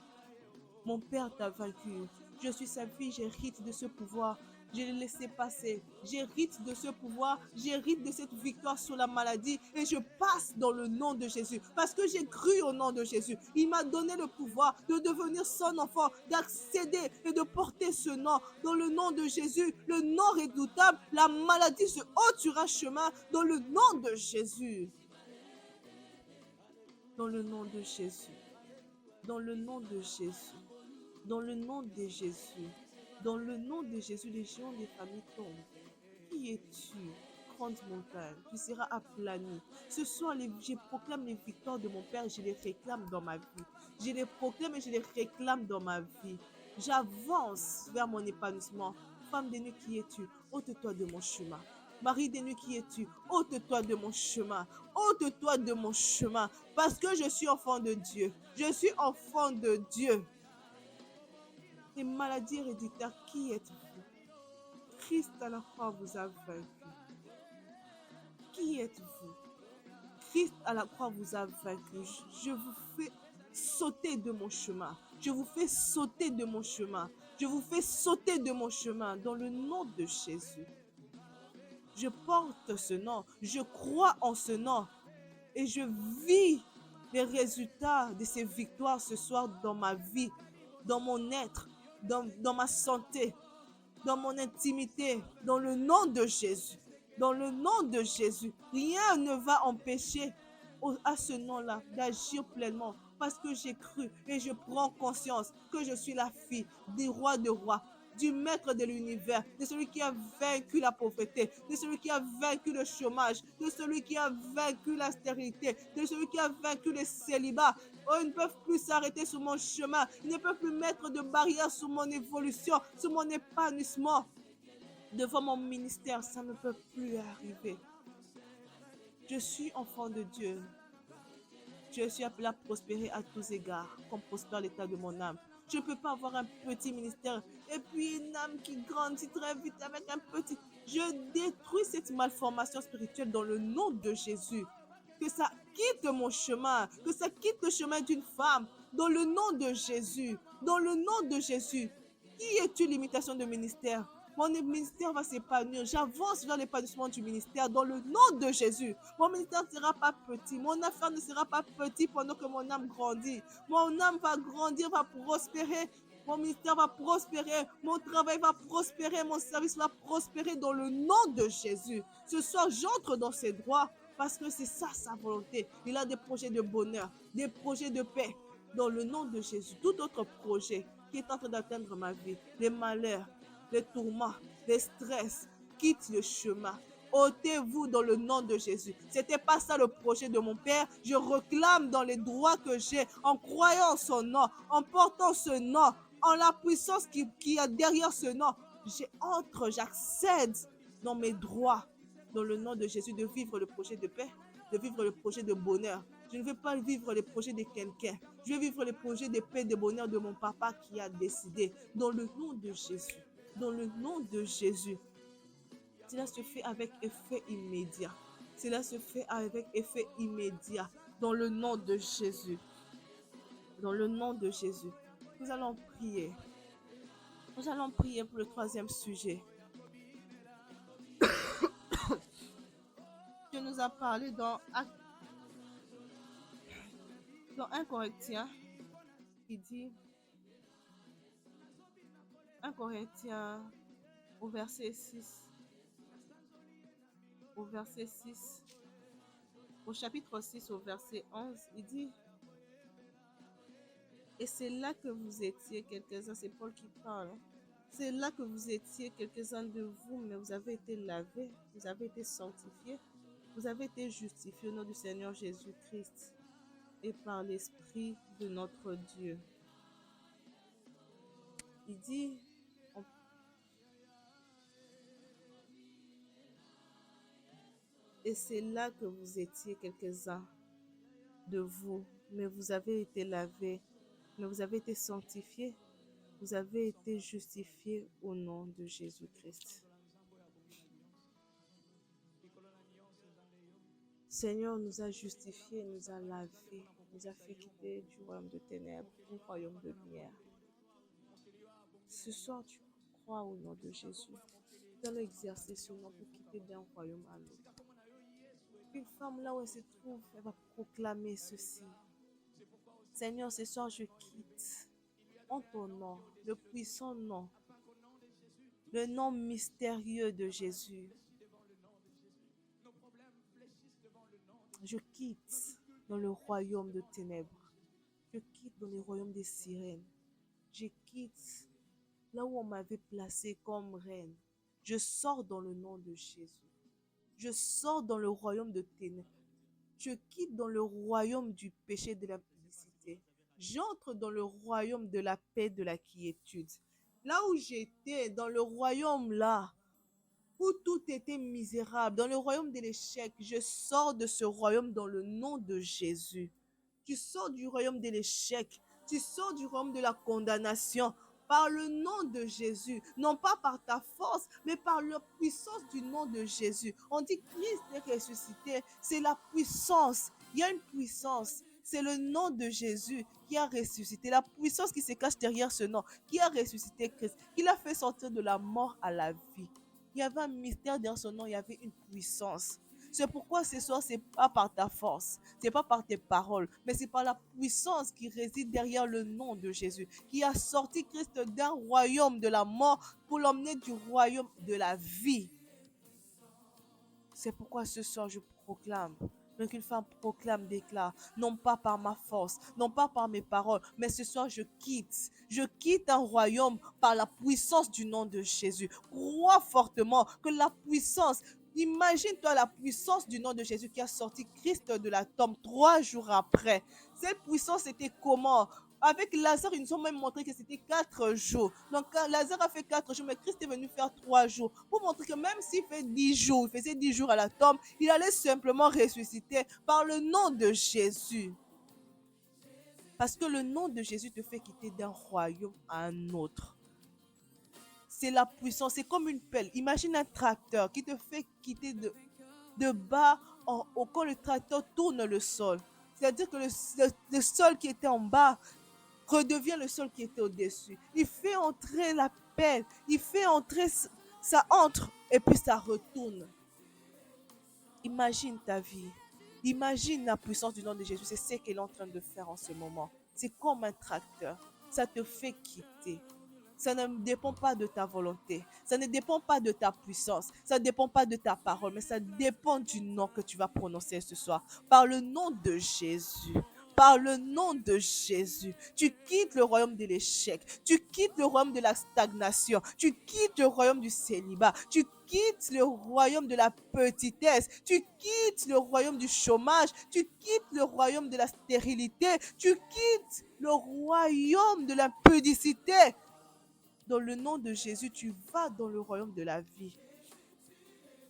Mon Père t'a vaincu. Je suis sa fille, j'hérite de ce pouvoir. Je l'ai laissé passer. J'hérite de ce pouvoir, j'hérite de cette victoire sur la maladie et je passe dans le nom de Jésus parce que j'ai cru au nom de Jésus. Il m'a donné le pouvoir de devenir son enfant, d'accéder et de porter ce nom. Dans le nom de Jésus, le nom redoutable, la maladie se ôte sur un chemin dans le nom de Jésus. Dans le nom de Jésus. Dans le nom de Jésus. Dans le nom de Jésus. Dans le nom de Jésus, les géants des familles tombent. Qui es-tu, grande montagne? Tu seras aplani. Ce soir, je proclame les victoires de mon Père, je les réclame dans ma vie. Je les proclame et je les réclame dans ma vie. J'avance vers mon épanouissement. Femme des nuits, qui es-tu? Ôte-toi de mon chemin. Marie des nuits, qui es-tu? Ôte-toi de mon chemin. Ôte-toi de mon chemin. Parce que je suis enfant de Dieu. Je suis enfant de Dieu. Les maladies héréditaires, qui êtes-vous? Christ à la croix vous a vaincu. Qui êtes-vous? Christ à la croix vous a vaincu. Je vous fais sauter de mon chemin. Je vous fais sauter de mon chemin. Je vous fais sauter de mon chemin dans le nom de Jésus. Je porte ce nom. Je crois en ce nom. Et je vis les résultats de ces victoires ce soir dans ma vie, dans mon être, dans ma santé. dans mon intimité, dans le nom de Jésus. Dans le nom de Jésus, rien ne va empêcher à ce nom-là d'agir pleinement parce que j'ai cru et je prends conscience que je suis la fille du roi de rois, du maître de l'univers, de celui qui a vaincu la pauvreté, de celui qui a vaincu le chômage, de celui qui a vaincu la stérilité, de celui qui a vaincu le célibat. Oh, ils ne peuvent plus s'arrêter sur mon chemin, ils ne peuvent plus mettre de barrières sur mon évolution, sur mon épanouissement. Devant mon ministère, ça ne peut plus arriver. Je suis enfant de Dieu. Je suis appelé à prospérer à tous égards, comme prospère l'état de mon âme. Je ne peux pas avoir un petit ministère et puis une âme qui grandit très vite avec un petit. Je détruis cette malformation spirituelle dans le nom de Jésus. Que ça quitte mon chemin, que ça quitte le chemin d'une femme, dans le nom de Jésus. Dans le nom de Jésus. Qui est-tu l'imitation de ministère? Mon ministère va s'épanouir. J'avance vers l'épanouissement du ministère dans le nom de Jésus. Mon ministère ne sera pas petit. Mon affaire ne sera pas petit pendant que mon âme grandit. Mon âme va grandir, va prospérer. Mon ministère va prospérer. Mon travail va prospérer. Mon service va prospérer dans le nom de Jésus. Ce soir, j'entre dans ses droits parce que c'est ça sa volonté. Il a des projets de bonheur, des projets de paix. Dans le nom de Jésus, tout autre projet qui est en train d'atteindre ma vie, les malheurs, les tourments, les stress, quitte le chemin. Ôtez-vous dans le nom de Jésus. C'était pas ça le projet de mon Père. Je réclame dans les droits que j'ai, en croyant en son nom, en portant ce nom, en la puissance qui a derrière ce nom. J'accède dans mes droits, dans le nom de Jésus, de vivre le projet de paix, de vivre le projet de bonheur. Je ne veux pas vivre les projets de quelqu'un. Je veux vivre les projets de paix, de bonheur de mon papa qui a décidé. Dans le nom de Jésus. Dans le nom de Jésus. Cela se fait avec effet immédiat. Cela se fait avec effet immédiat. Dans le nom de Jésus. Dans le nom de Jésus. Nous allons prier. Nous allons prier pour le troisième sujet. Dieu nous a parlé dans 1 Corinthiens qui dit 1 Corinthiens au verset 6, au chapitre 6, au verset 11, il dit: et c'est là que vous étiez quelques-uns, c'est Paul qui parle, hein. C'est là que vous étiez quelques-uns de vous, mais vous avez été lavés, vous avez été sanctifiés, vous avez été justifiés au nom du Seigneur Jésus-Christ et par l'Esprit de notre Dieu. Il dit, et c'est là que vous étiez quelques-uns de vous, mais vous avez été lavés, mais vous avez été sanctifiés, vous avez été justifiés au nom de Jésus-Christ. Seigneur nous a justifiés, nous a lavés, nous a fait quitter du royaume de ténèbres au royaume de lumière. Ce soir, tu crois au nom de Jésus. Tu allons exercer ce nom pour quitter d'un royaume à l'autre. Une femme, là où elle se trouve, elle va proclamer ceci. Seigneur, ce soir, je quitte en ton nom, le puissant nom, le nom mystérieux de Jésus. Je quitte dans le royaume de ténèbres. Je quitte dans le royaume des sirènes. Je quitte là où on m'avait placé comme reine. Je sors dans le nom de Jésus. Je sors dans le royaume de ténèbres. Je quitte dans le royaume du péché et de la publicité. J'entre dans le royaume de la paix, de la quiétude. Là où j'étais, dans le royaume là, où tout était misérable, dans le royaume de l'échec, je sors de ce royaume dans le nom de Jésus. Tu sors du royaume de l'échec, tu sors du royaume de la condamnation par le nom de Jésus, non pas par ta force, mais par la puissance du nom de Jésus. On dit Christ est ressuscité, c'est la puissance, il y a une puissance. C'est le nom de Jésus qui a ressuscité, la puissance qui se cache derrière ce nom, qui a ressuscité Christ, qui l'a fait sortir de la mort à la vie. Il y avait un mystère dans son nom, il y avait une puissance. C'est pourquoi ce soir, c'est pas par ta force, c'est pas par tes paroles, mais c'est par la puissance qui réside derrière le nom de Jésus, qui a sorti Christ d'un royaume de la mort pour l'emmener du royaume de la vie. C'est pourquoi ce soir je proclame. Mais qu'une femme proclame, déclare, non pas par ma force, non pas par mes paroles, mais ce soir je quitte un royaume par la puissance du nom de Jésus. Crois fortement que la puissance, imagine-toi la puissance du nom de Jésus qui a sorti Christ de la tombe 3 jours après. Cette puissance était comment? Avec Lazare, ils nous ont même montré que c'était 4 jours. Donc, Lazare a fait 4 jours, mais Christ est venu faire 3 jours pour montrer que même s'il fait 10 jours, il faisait 10 jours à la tombe, il allait simplement ressusciter par le nom de Jésus. Parce que le nom de Jésus te fait quitter d'un royaume à un autre. C'est la puissance, c'est comme une pelle. Imagine un tracteur qui te fait quitter de bas en haut quand le tracteur tourne le sol. C'est-à-dire que le sol qui était en bas redevient le sol qui était au-dessus. Il fait entrer la pelle, il fait entrer, ça entre et puis ça retourne. Imagine ta vie. Imagine la puissance du nom de Jésus. C'est ce qu'il est en train de faire en ce moment. C'est comme un tracteur. Ça te fait quitter. Ça ne dépend pas de ta volonté. Ça ne dépend pas de ta puissance. Ça ne dépend pas de ta parole. Mais ça dépend du nom que tu vas prononcer ce soir. Par le nom de Jésus. Par le nom de Jésus, tu quittes le royaume de l'échec, tu quittes le royaume de la stagnation, tu quittes le royaume du célibat, tu quittes le royaume de la petitesse, tu quittes le royaume du chômage, tu quittes le royaume de la stérilité, tu quittes le royaume de l'impudicité. Dans le nom de Jésus, tu vas dans le royaume de la vie.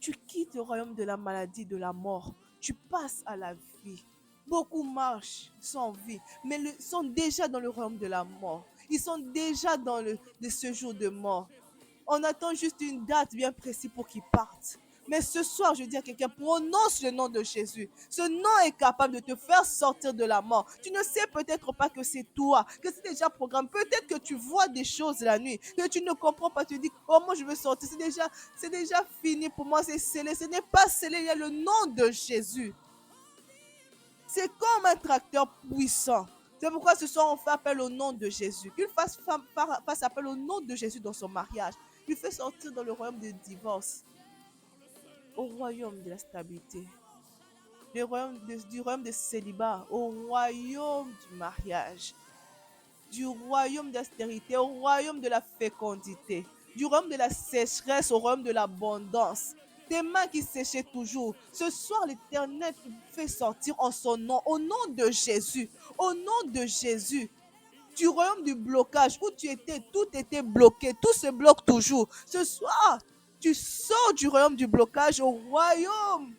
Tu quittes le royaume de la maladie, de la mort. Tu passes à la vie. Beaucoup marchent sans vie, mais sont déjà dans le royaume de la mort. Ils sont déjà dans le séjour de mort. On attend juste une date bien précise pour qu'ils partent. Mais ce soir, je dis à quelqu'un, prononce le nom de Jésus. Ce nom est capable de te faire sortir de la mort. Tu ne sais peut-être pas que c'est toi, que c'est déjà programmé. Peut-être que tu vois des choses la nuit, que tu ne comprends pas. Tu dis, comment je veux sortir? C'est déjà fini pour moi, c'est scellé. Ce n'est pas scellé, il y a le nom de Jésus. C'est comme un tracteur puissant. C'est pourquoi ce soir on fait appel au nom de Jésus. Qu'il fasse appel au nom de Jésus dans son mariage. Il fait sortir dans le royaume du divorce, au royaume de la stabilité, du royaume de célibat, au royaume du mariage, du royaume d'austérité, au royaume de la fécondité, du royaume de la sécheresse, au royaume de l'abondance. Tes mains qui séchaient toujours. Ce soir, l'Éternel te fait sortir en son nom, au nom de Jésus, au nom de Jésus. Du royaume du blocage où tu étais, tout était bloqué, tout se bloque toujours. Ce soir, tu sors du royaume du blocage au royaume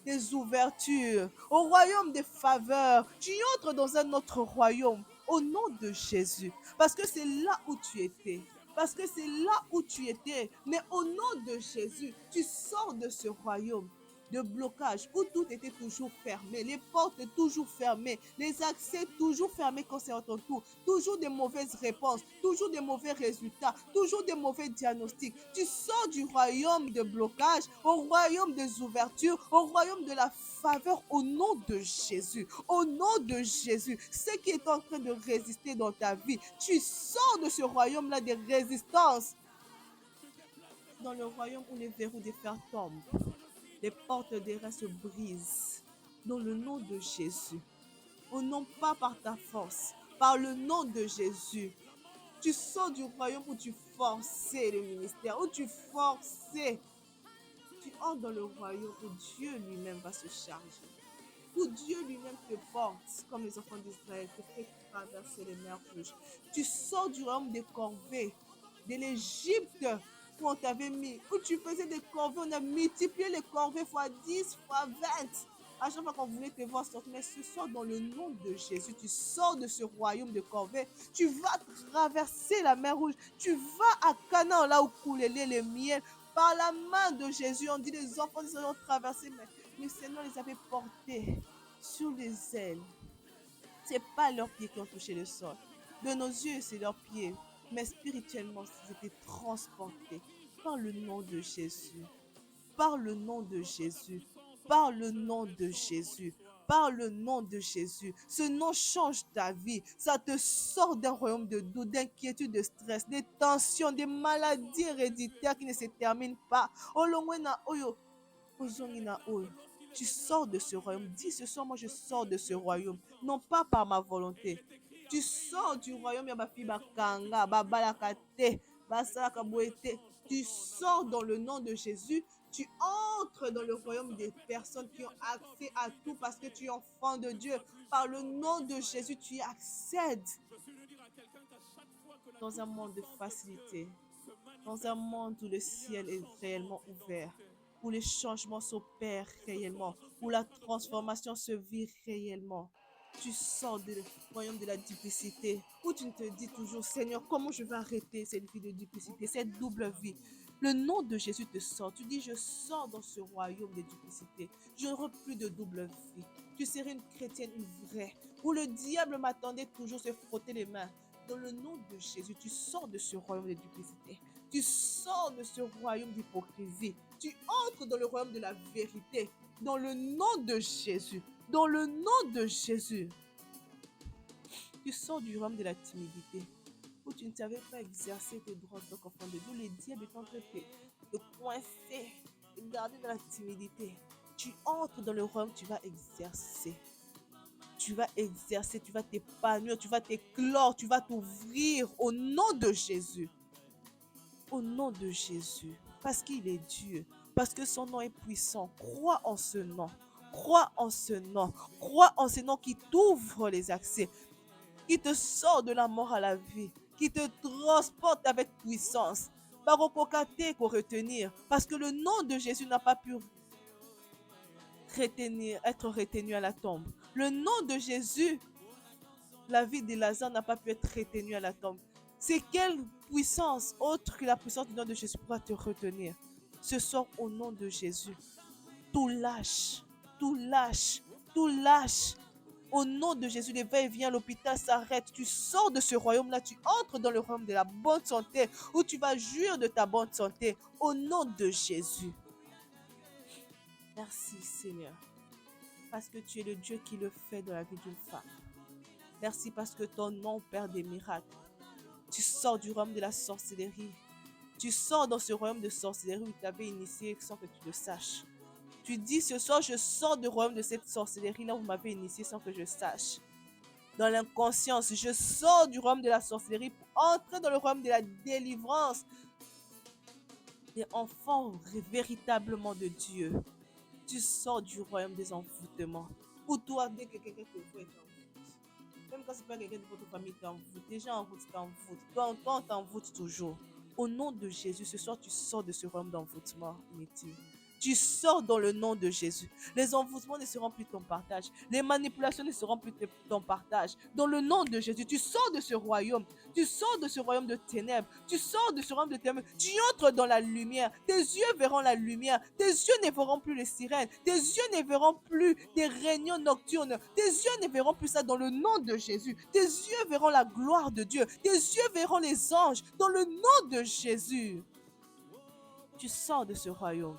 des ouvertures, au royaume des faveurs. Tu entres dans un autre royaume au nom de Jésus. Parce que c'est là où tu étais. Parce que c'est là où tu étais. Mais au nom de Jésus, tu sors de ce royaume de blocage où tout était toujours fermé, les portes toujours fermées, les accès toujours fermés concernant ton tour, toujours des mauvaises réponses, toujours des mauvais résultats, toujours des mauvais diagnostics. Tu sors du royaume de blocage au royaume des ouvertures, au royaume de la faveur au nom de Jésus. Au nom de Jésus, ce qui est en train de résister dans ta vie, tu sors de ce royaume-là des résistances dans le royaume où les verrous des fers tombent. Les portes des reins se brisent dans le nom de Jésus. Au nom pas par ta force, par le nom de Jésus. Tu sors du royaume où tu forçais le ministère, où tu forçais. Tu entres dans le royaume où Dieu lui-même va se charger. Où Dieu lui-même te porte, comme les enfants d'Israël, te fait traverser les mers rouges. Tu sors du royaume des corvées, de l'Égypte, où on t'avait mis, où tu faisais des corvées, on a multiplié les corvées fois 10, fois 20. À chaque fois qu'on voulait te voir sortir, mais ce soir, dans le nom de Jésus, tu sors de ce royaume de corvée, tu vas traverser la mer rouge, tu vas à Canaan, là où coulait les miel. Par la main de Jésus, on dit les enfants d'Israël ont traversé, mais le Seigneur les avait portés sur les ailes. Ce n'est pas leurs pieds qui ont touché le sol. De nos yeux, c'est leurs pieds. Mais spirituellement, ils étaient transportés par le nom de Jésus. Par le nom de Jésus. par le nom de Jésus. Par le nom de Jésus. Ce nom change ta vie. Ça te sort d'un royaume de doute, d'inquiétude, de stress, des tensions, des maladies héréditaires qui ne se terminent pas. Olongwena oyo, ozongina oyo. Tu sors de ce royaume. Dis ce soir, moi je sors de ce royaume. Non pas par ma volonté. Tu sors du royaume ya bafi bakanga, babalakate, basalaka boete. Tu sors dans le nom de Jésus. Tu entres dans le royaume des personnes qui ont accès à tout parce que tu es enfant de Dieu. Par le nom de Jésus, tu y accèdes dans un monde de facilité, dans un monde où le ciel est réellement ouvert, où les changements s'opèrent réellement, où la transformation se vit réellement. Tu sors du royaume de la duplicité, où tu te dis toujours, Seigneur, comment je vais arrêter cette vie de duplicité, cette double vie. Le nom de Jésus te sort. Tu dis, je sors dans ce royaume de duplicité. Je n'aurai plus de double vie. Tu serais une chrétienne, une vraie, où le diable m'attendait toujours se frotter les mains. Dans le nom de Jésus, tu sors de ce royaume de duplicité. Tu sors de ce royaume d'hypocrisie. Tu entres dans le royaume de la vérité. Dans le nom de Jésus. Dans le nom de Jésus. Tu sors du royaume de la timidité. Où tu ne savais pas exercer tes droits en tant qu'enfant de Dieu. Les diables est en train de coincer, de garder dans la timidité. Tu entres dans le royaume, tu vas exercer. Tu vas exercer, tu vas t'épanouir, tu vas t'éclore, tu vas t'ouvrir au nom de Jésus. Au nom de Jésus. Parce qu'il est Dieu. Parce que son nom est puissant. Crois en ce nom. Crois en ce nom. Crois en ce nom qui t'ouvre les accès. Qui te sort de la mort à la vie. Qui te transporte avec puissance. Barokokate qu'on retenir. Parce que le nom de Jésus n'a pas pu être retenu à la tombe. Le nom de Jésus, la vie de Lazare n'a pas pu être retenue à la tombe. C'est quelle puissance autre que la puissance du nom de Jésus pourra te retenir? Ce soir, au nom de Jésus, tout lâche, tout lâche, tout lâche. Au nom de Jésus, les va-et-vient, l'hôpital s'arrête. Tu sors de ce royaume-là, tu entres dans le royaume de la bonne santé, où tu vas jouir de ta bonne santé. Au nom de Jésus. Merci Seigneur, parce que tu es le Dieu qui le fait dans la vie d'une femme. Merci parce que ton nom opère des miracles. Tu sors du royaume de la sorcellerie. Tu sors dans ce royaume de sorcellerie où tu t'avais initié sans que tu le saches. Tu dis ce soir, je sors du royaume de cette sorcellerie là où vous m'avez initié sans que je sache. Dans l'inconscience, je sors du royaume de la sorcellerie pour entrer dans le royaume de la délivrance des enfants véritablement de Dieu. Tu sors du royaume des envoûtements. Où toi, dès que quelqu'un te voit, même quand c'est pas quelqu'un de votre famille t'envoûte, les gens t'envoûtent. Toi, on t'envoûte toujours. Au nom de Jésus, ce soir, tu sors de ce royaume d'envoûtement inutile. Tu sors dans le nom de Jésus. Les envoûtements ne seront plus ton partage. Les manipulations ne seront plus ton partage. Dans le nom de Jésus, tu sors de ce royaume. Tu sors de ce royaume de ténèbres. Tu sors de ce royaume de ténèbres. Tu entres dans la lumière. Tes yeux verront la lumière. Tes yeux ne verront plus les sirènes. Tes yeux ne verront plus des réunions nocturnes. Tes yeux ne verront plus ça dans le nom de Jésus. Tes yeux verront la gloire de Dieu. Tes yeux verront les anges dans le nom de Jésus. Tu sors de ce royaume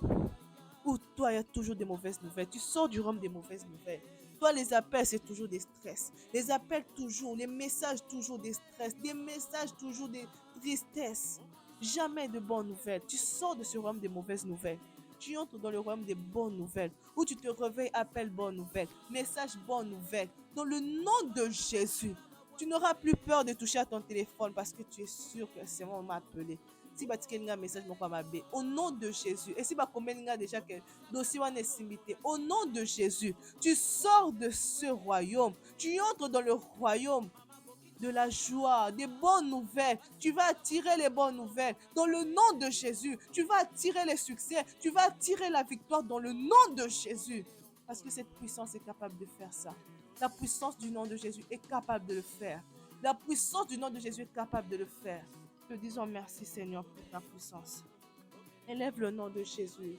où toi, il y a toujours des mauvaises nouvelles. Tu sors du royaume des mauvaises nouvelles. Toi, les appels, c'est toujours des stress. Les appels, toujours. Les messages, toujours des stress. Des messages, toujours des tristesses. Jamais de bonnes nouvelles. Tu sors de ce royaume des mauvaises nouvelles. Tu entres dans le royaume des bonnes nouvelles. Où tu te réveilles, appel, bonnes nouvelles. Message, bonnes nouvelles. Dans le nom de Jésus. Tu n'auras plus peur de toucher à ton téléphone parce que tu es sûr que c'est moi qui m'a appelé. Si tu as un message, au nom de Jésus. Et si tu as déjà que dossier au nom de Jésus, tu sors de ce royaume. Tu entres dans le royaume de la joie, des bonnes nouvelles. Tu vas attirer les bonnes nouvelles dans le nom de Jésus. Tu vas attirer les succès. Tu vas attirer la victoire dans le nom de Jésus. Parce que cette puissance est capable de faire ça. La puissance du nom de Jésus est capable de le faire. La puissance du nom de Jésus est capable de le faire. Te disons merci Seigneur pour ta puissance. Élève le nom de Jésus.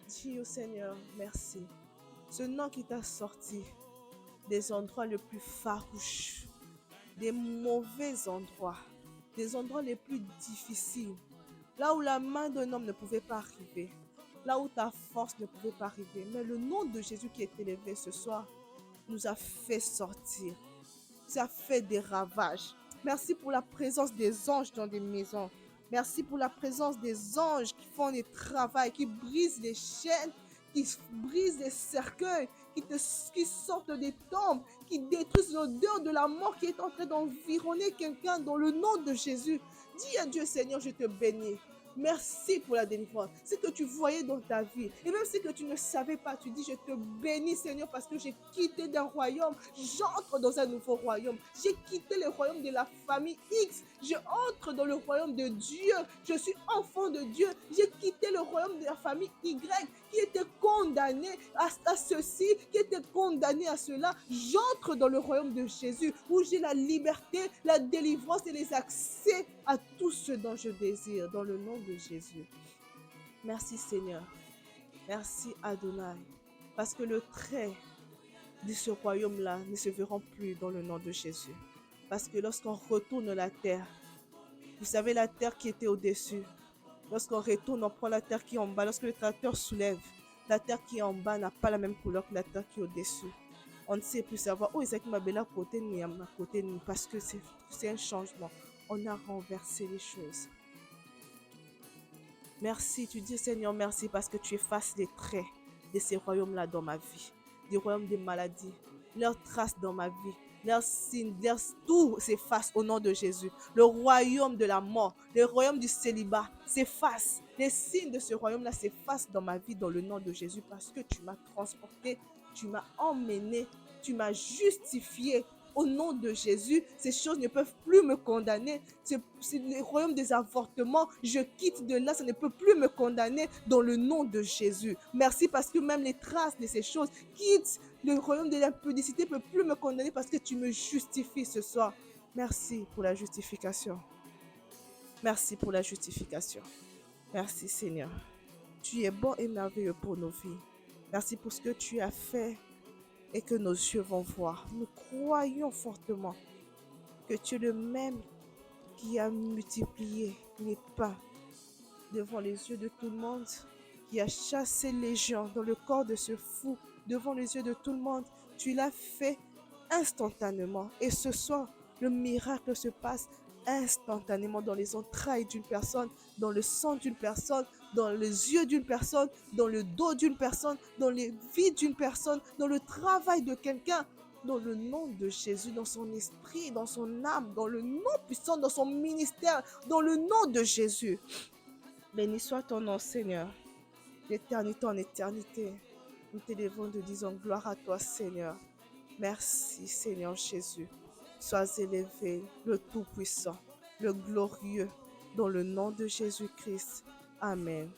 Dis au Seigneur merci. Ce nom qui t'a sorti des endroits les plus farouches, des mauvais endroits, des endroits les plus difficiles, là où la main d'un homme ne pouvait pas arriver, là où ta force ne pouvait pas arriver. Mais le nom de Jésus qui est élevé ce soir nous a fait sortir, nous a fait des ravages. Merci pour la présence des anges dans des maisons. Merci pour la présence des anges qui font des travail, qui brisent les chaînes, qui brisent les cercueils, qui sortent des tombes, qui détruisent l'odeur de la mort qui est en train d'environner quelqu'un dans le nom de Jésus. Dis à Dieu, Seigneur, je te bénis. Merci pour la délivrance. Ce que tu voyais dans ta vie, et même si que tu ne savais pas, tu dis, je te bénis, Seigneur, parce que j'ai quitté d'un royaume, j'entre dans un nouveau royaume. J'ai quitté le royaume de la famille X, je entre dans le royaume de Dieu. Je suis enfant de Dieu. J'ai quitté le royaume de la famille Y, qui était condamné à ceci, qui était condamné à cela. J'entre dans le royaume de Jésus, où j'ai la liberté, la délivrance et les accès à tout ce dont je désire, dans le nom de Jésus. Merci Seigneur. Merci Adonai. Parce que le trait de ce royaume-là ne se verront plus dans le nom de Jésus. Parce que lorsqu'on retourne la terre, vous savez la terre qui était au-dessus, lorsqu'on retourne, on prend la terre qui est en bas. Lorsque le tracteur soulève, la terre qui est en bas n'a pas la même couleur que la terre qui est au-dessus. On ne sait plus savoir, oh, Isaac Mabela côté ni à ma côté ni, parce que c'est un changement. On a renversé les choses. Merci, tu dis Seigneur, merci parce que tu effaces les traits de ces royaumes-là dans ma vie, des royaumes des maladies, leurs traces dans ma vie, leurs signes, tout s'efface au nom de Jésus. Le royaume de la mort, le royaume du célibat s'efface. Les signes de ce royaume-là s'effacent dans ma vie dans le nom de Jésus parce que tu m'as transporté, tu m'as emmené, tu m'as justifié. Au nom de Jésus, ces choses ne peuvent plus me condamner. C'est le royaume des avortements. Je quitte de là, ça ne peut plus me condamner dans le nom de Jésus. Merci parce que même les traces de ces choses quittent. Le royaume de l'impudicité ne peut plus me condamner parce que tu me justifies ce soir. Merci pour la justification. Merci pour la justification. Merci Seigneur. Tu es bon et merveilleux pour nos vies. Merci pour ce que tu as fait et que nos yeux vont voir. Nous croyons fortement que tu es le même qui a multiplié les pains devant les yeux de tout le monde, qui a chassé les gens dans le corps de ce fou devant les yeux de tout le monde. Tu l'as fait instantanément. Et ce soir, le miracle se passe instantanément dans les entrailles d'une personne, dans le sang d'une personne, dans les yeux d'une personne, dans le dos d'une personne, dans les vies d'une personne, dans le travail de quelqu'un, dans le nom de Jésus, dans son esprit, dans son âme, dans le nom puissant, dans son ministère, dans le nom de Jésus. Béni soit ton nom, Seigneur, d'éternité en éternité. Nous t'élèvons, te disons gloire à toi, Seigneur. Merci, Seigneur Jésus. Sois élevé, le Tout-Puissant, le Glorieux, dans le nom de Jésus-Christ. Amen.